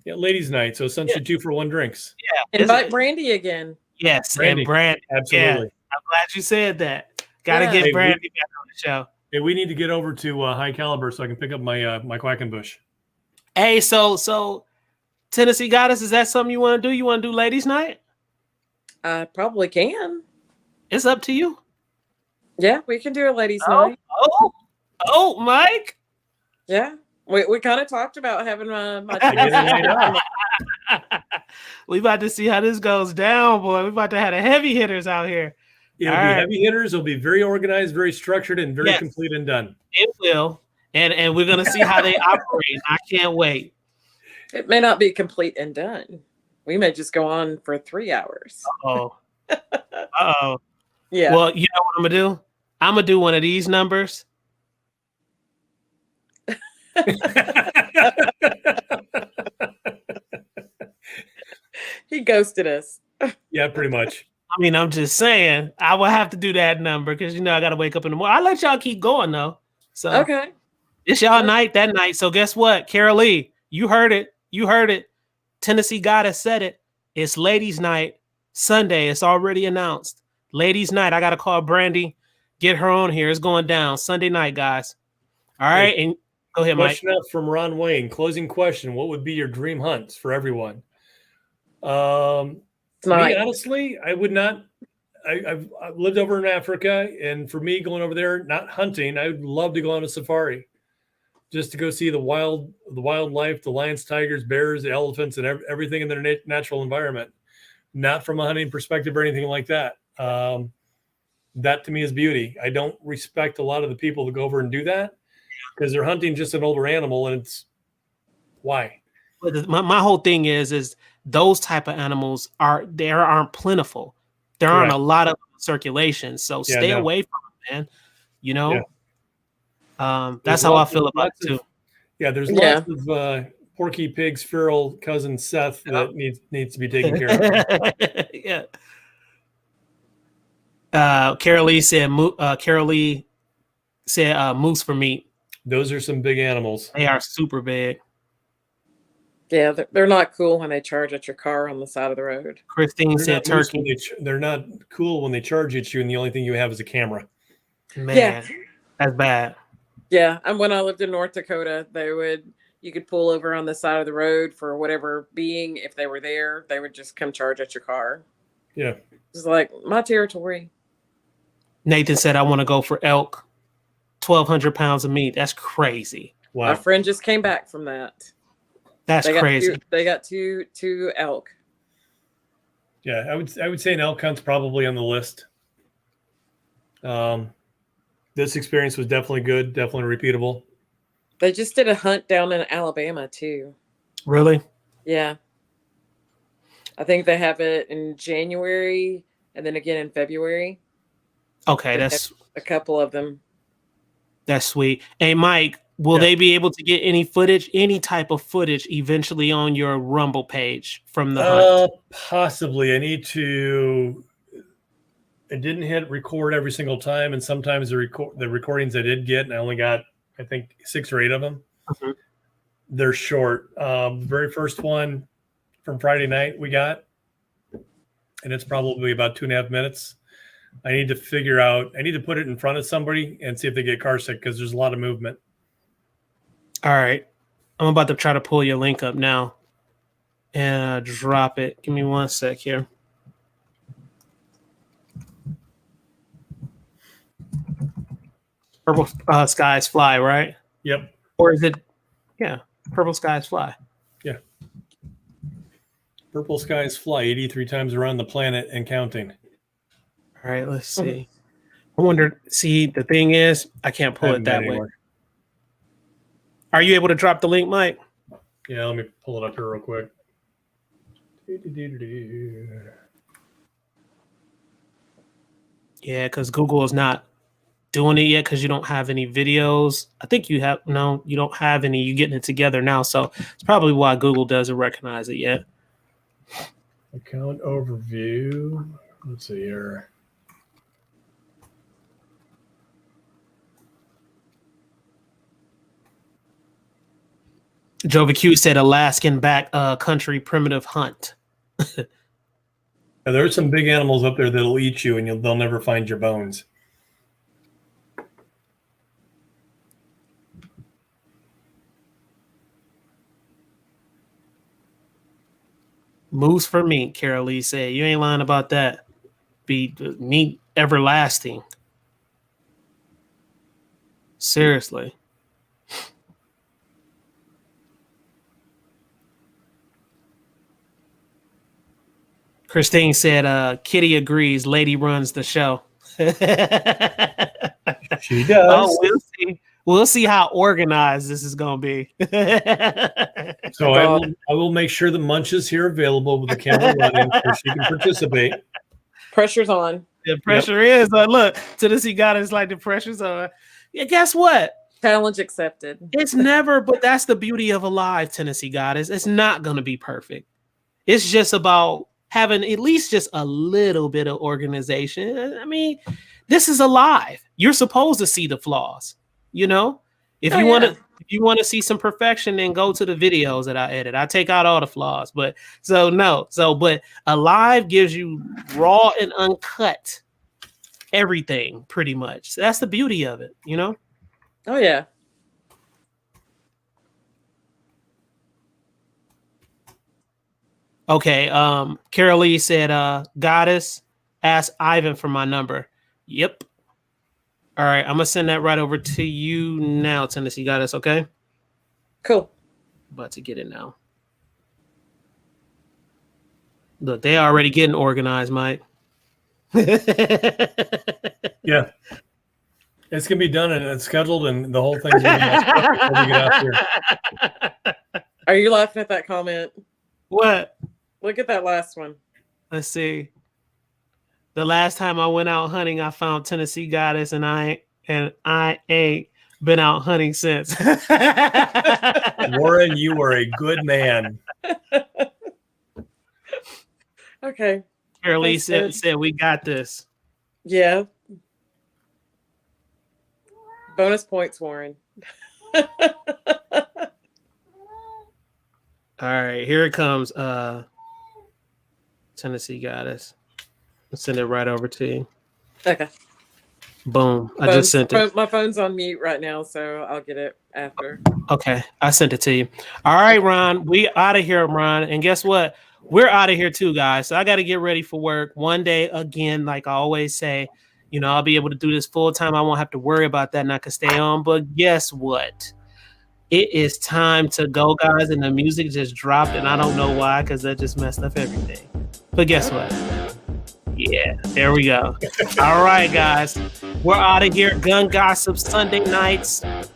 Yeah, ladies' night. So essentially 2 for 1 drinks. Yeah. Invite Brandy again. Yes, Brandy. and Brandy. Absolutely. Yeah, I'm glad you said that. Gotta Yeah. get Hey, Brandy back on the show. Hey, we need to get over to High Caliber so I can pick up my my Quackenbush. Hey, so Tennessee Goddess, is that something you want to do? You want to do ladies' night? I probably can. It's up to you. Yeah, we can do a ladies' night. Oh, Mike. Yeah. We kind of talked about having my We about to see how this goes down, boy. We about to have the heavy hitters out here. It'll be heavy hitters. It'll be very organized, very structured, and very complete and done. It will. And we're gonna see how they operate. I can't wait. It may not be complete and done. We may just go on for 3 hours. Oh. Uh-oh. Yeah. Well, you know what I'm gonna do? I'm gonna do one of these numbers. He ghosted us. Yeah, pretty much. I mean, I'm just saying I will have to do that number because you know I gotta wake up in the morning. I'll let y'all keep going though. So Okay. it's y'all night that night. So guess what? Carol Lee, you heard it. You heard it. Tennessee Goddess said it. It's ladies' night Sunday. It's already announced. Ladies' night. I gotta call Brandy, get her on here. It's going down Sunday night, guys. All right, and go ahead, Mike. Question up from Ron Wayne. Closing question: what would be your dream hunts for everyone? Me, honestly, I would not. I've lived over in Africa, and for me, going over there, not hunting, I would love to go on a safari, just to go see the wildlife, the lions, tigers, bears, the elephants, and everything in their natural environment. Not from a hunting perspective or anything like that. That to me is beauty. I don't respect a lot of the people that go over and do that because they're hunting just an older animal, and it's why. My whole thing is those type of animals aren't plentiful. There aren't a lot of circulation, so stay away from them, man. You know, that's how I feel about it too. Yeah, there's lots of Porky Pig's feral cousin Seth that needs to be taken care of. Yeah. Carol Lee said moose for meat. Those are some big animals. They are super big. Yeah, they're not cool when they charge at your car on the side of the road. Christine said turkey. They're not cool when they charge at you and the only thing you have is a camera. Man, that's bad. Yeah, and when I lived in North Dakota, you could pull over on the side of the road for whatever being. If they were there, they would just come charge at your car. Yeah. It's like my territory. Nathan said, I want to go for elk. 1,200 pounds of meat. That's crazy. Wow. My friend just came back from that. That's crazy. They got two elk. Yeah, I would say an elk hunt's probably on the list. This experience was definitely good, definitely repeatable. They just did a hunt down in Alabama too. Really? Yeah. I think they have it in January and then again in February. Okay, that's a couple of them. That's sweet. Hey, Mike, will they be able to get any type of footage eventually on your Rumble page from the hunt? Possibly. I didn't hit record every single time, and sometimes the recordings I did get, and I only got, I think, 6 or 8 of them. Mm-hmm. They're short. The very first one from Friday night we got, and it's probably about 2.5 minutes. I need to put it in front of somebody and see if they get car sick because there's a lot of movement. All right. I'm about to try to pull your link up now and drop it. Give me 1 sec here. Purple Skies Fly, right? Yep. Or is it, yeah, Purple Skies Fly? Yeah. Purple skies fly 83 times around the planet and counting. All right, let's see. I wonder, see, the thing is, I can't pull it that way. Anymore. Are you able to drop the link, Mike? Yeah, let me pull it up here real quick. Yeah, because Google is not doing it yet because you don't have any videos. I think you have, no, you don't have any. You're getting it together now. So it's probably why Google doesn't recognize it yet. Account overview. Let's see here. Jova Q said Alaskan backcountry primitive hunt. There's some big animals up there that'll eat you, and they'll never find your bones. Moose for meat, Carol Lee said. You ain't lying about that. Be meat everlasting. Seriously. Christine said, Kitty agrees. Lady runs the show. She does. Oh, we'll see. We'll see how organized this is going to be. So I will make sure the Munch is here available with the camera running so she can participate. Pressure's on. The pressure is. Look, Tennessee got us like the pressure's on. Yeah, guess what? Challenge accepted. It's never, but that's the beauty of a live Tennessee Goddess. It's not going to be perfect. It's just about having at least just a little bit of organization. I mean, this is alive. You're supposed to see the flaws, you know? If you want to see some perfection, then go to the videos that I edit. I take out all the flaws. But but alive gives you raw and uncut everything pretty much. So that's the beauty of it, you know? Oh yeah. Okay, Carol Lee said, Goddess, ask Ivan for my number. Yep. All right, I'm going to send that right over to you now, Tennessee Goddess, okay? Cool. About to get it now. Look, they already getting organized, Mike. Yeah. It's going to be done and it's scheduled and the whole thing's going to be before we get out here. Are you laughing at that comment? What? Look at that last one. Let's see. The last time I went out hunting, I found Tennessee Goddess, and I ain't been out hunting since. Warren, you are a good man. Okay. Carol Lee said, we got this. Yeah. Bonus points, Warren. All right, here it comes. Tennessee Goddess. I'll send it right over to you. Okay. Boom. I just sent it. My phone's on mute right now, so I'll get it after. Okay. I sent it to you. All right, Ron. We out of here, Ron. And guess what? We're out of here too, guys. So I got to get ready for work. One day, again, like I always say, you know, I'll be able to do this full time. I won't have to worry about that and I can stay on. But guess what? It is time to go, guys. And the music just dropped. And I don't know why, because that just messed up everything. But guess what? Yeah, there we go. All right, guys. We're out of here. Gun Gossip Sunday nights, 8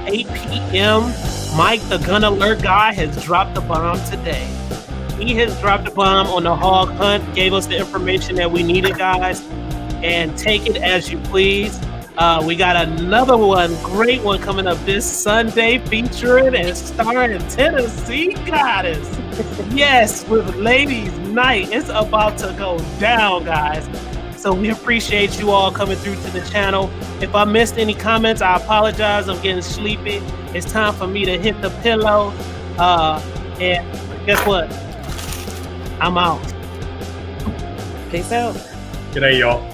p.m. Mike, the gun alert guy, has dropped the bomb today. He has dropped the bomb on the hog hunt, gave us the information that we needed, guys. And take it as you please. We got another one, great one coming up this Sunday, featuring and starring Tennessee Goddess. Yes, with Ladies Night. It's about to go down, guys. So we appreciate you all coming through to the channel. If I missed any comments, I apologize. I'm getting sleepy. It's time for me to hit the pillow. And guess what? I'm out. Peace out. Good day, y'all.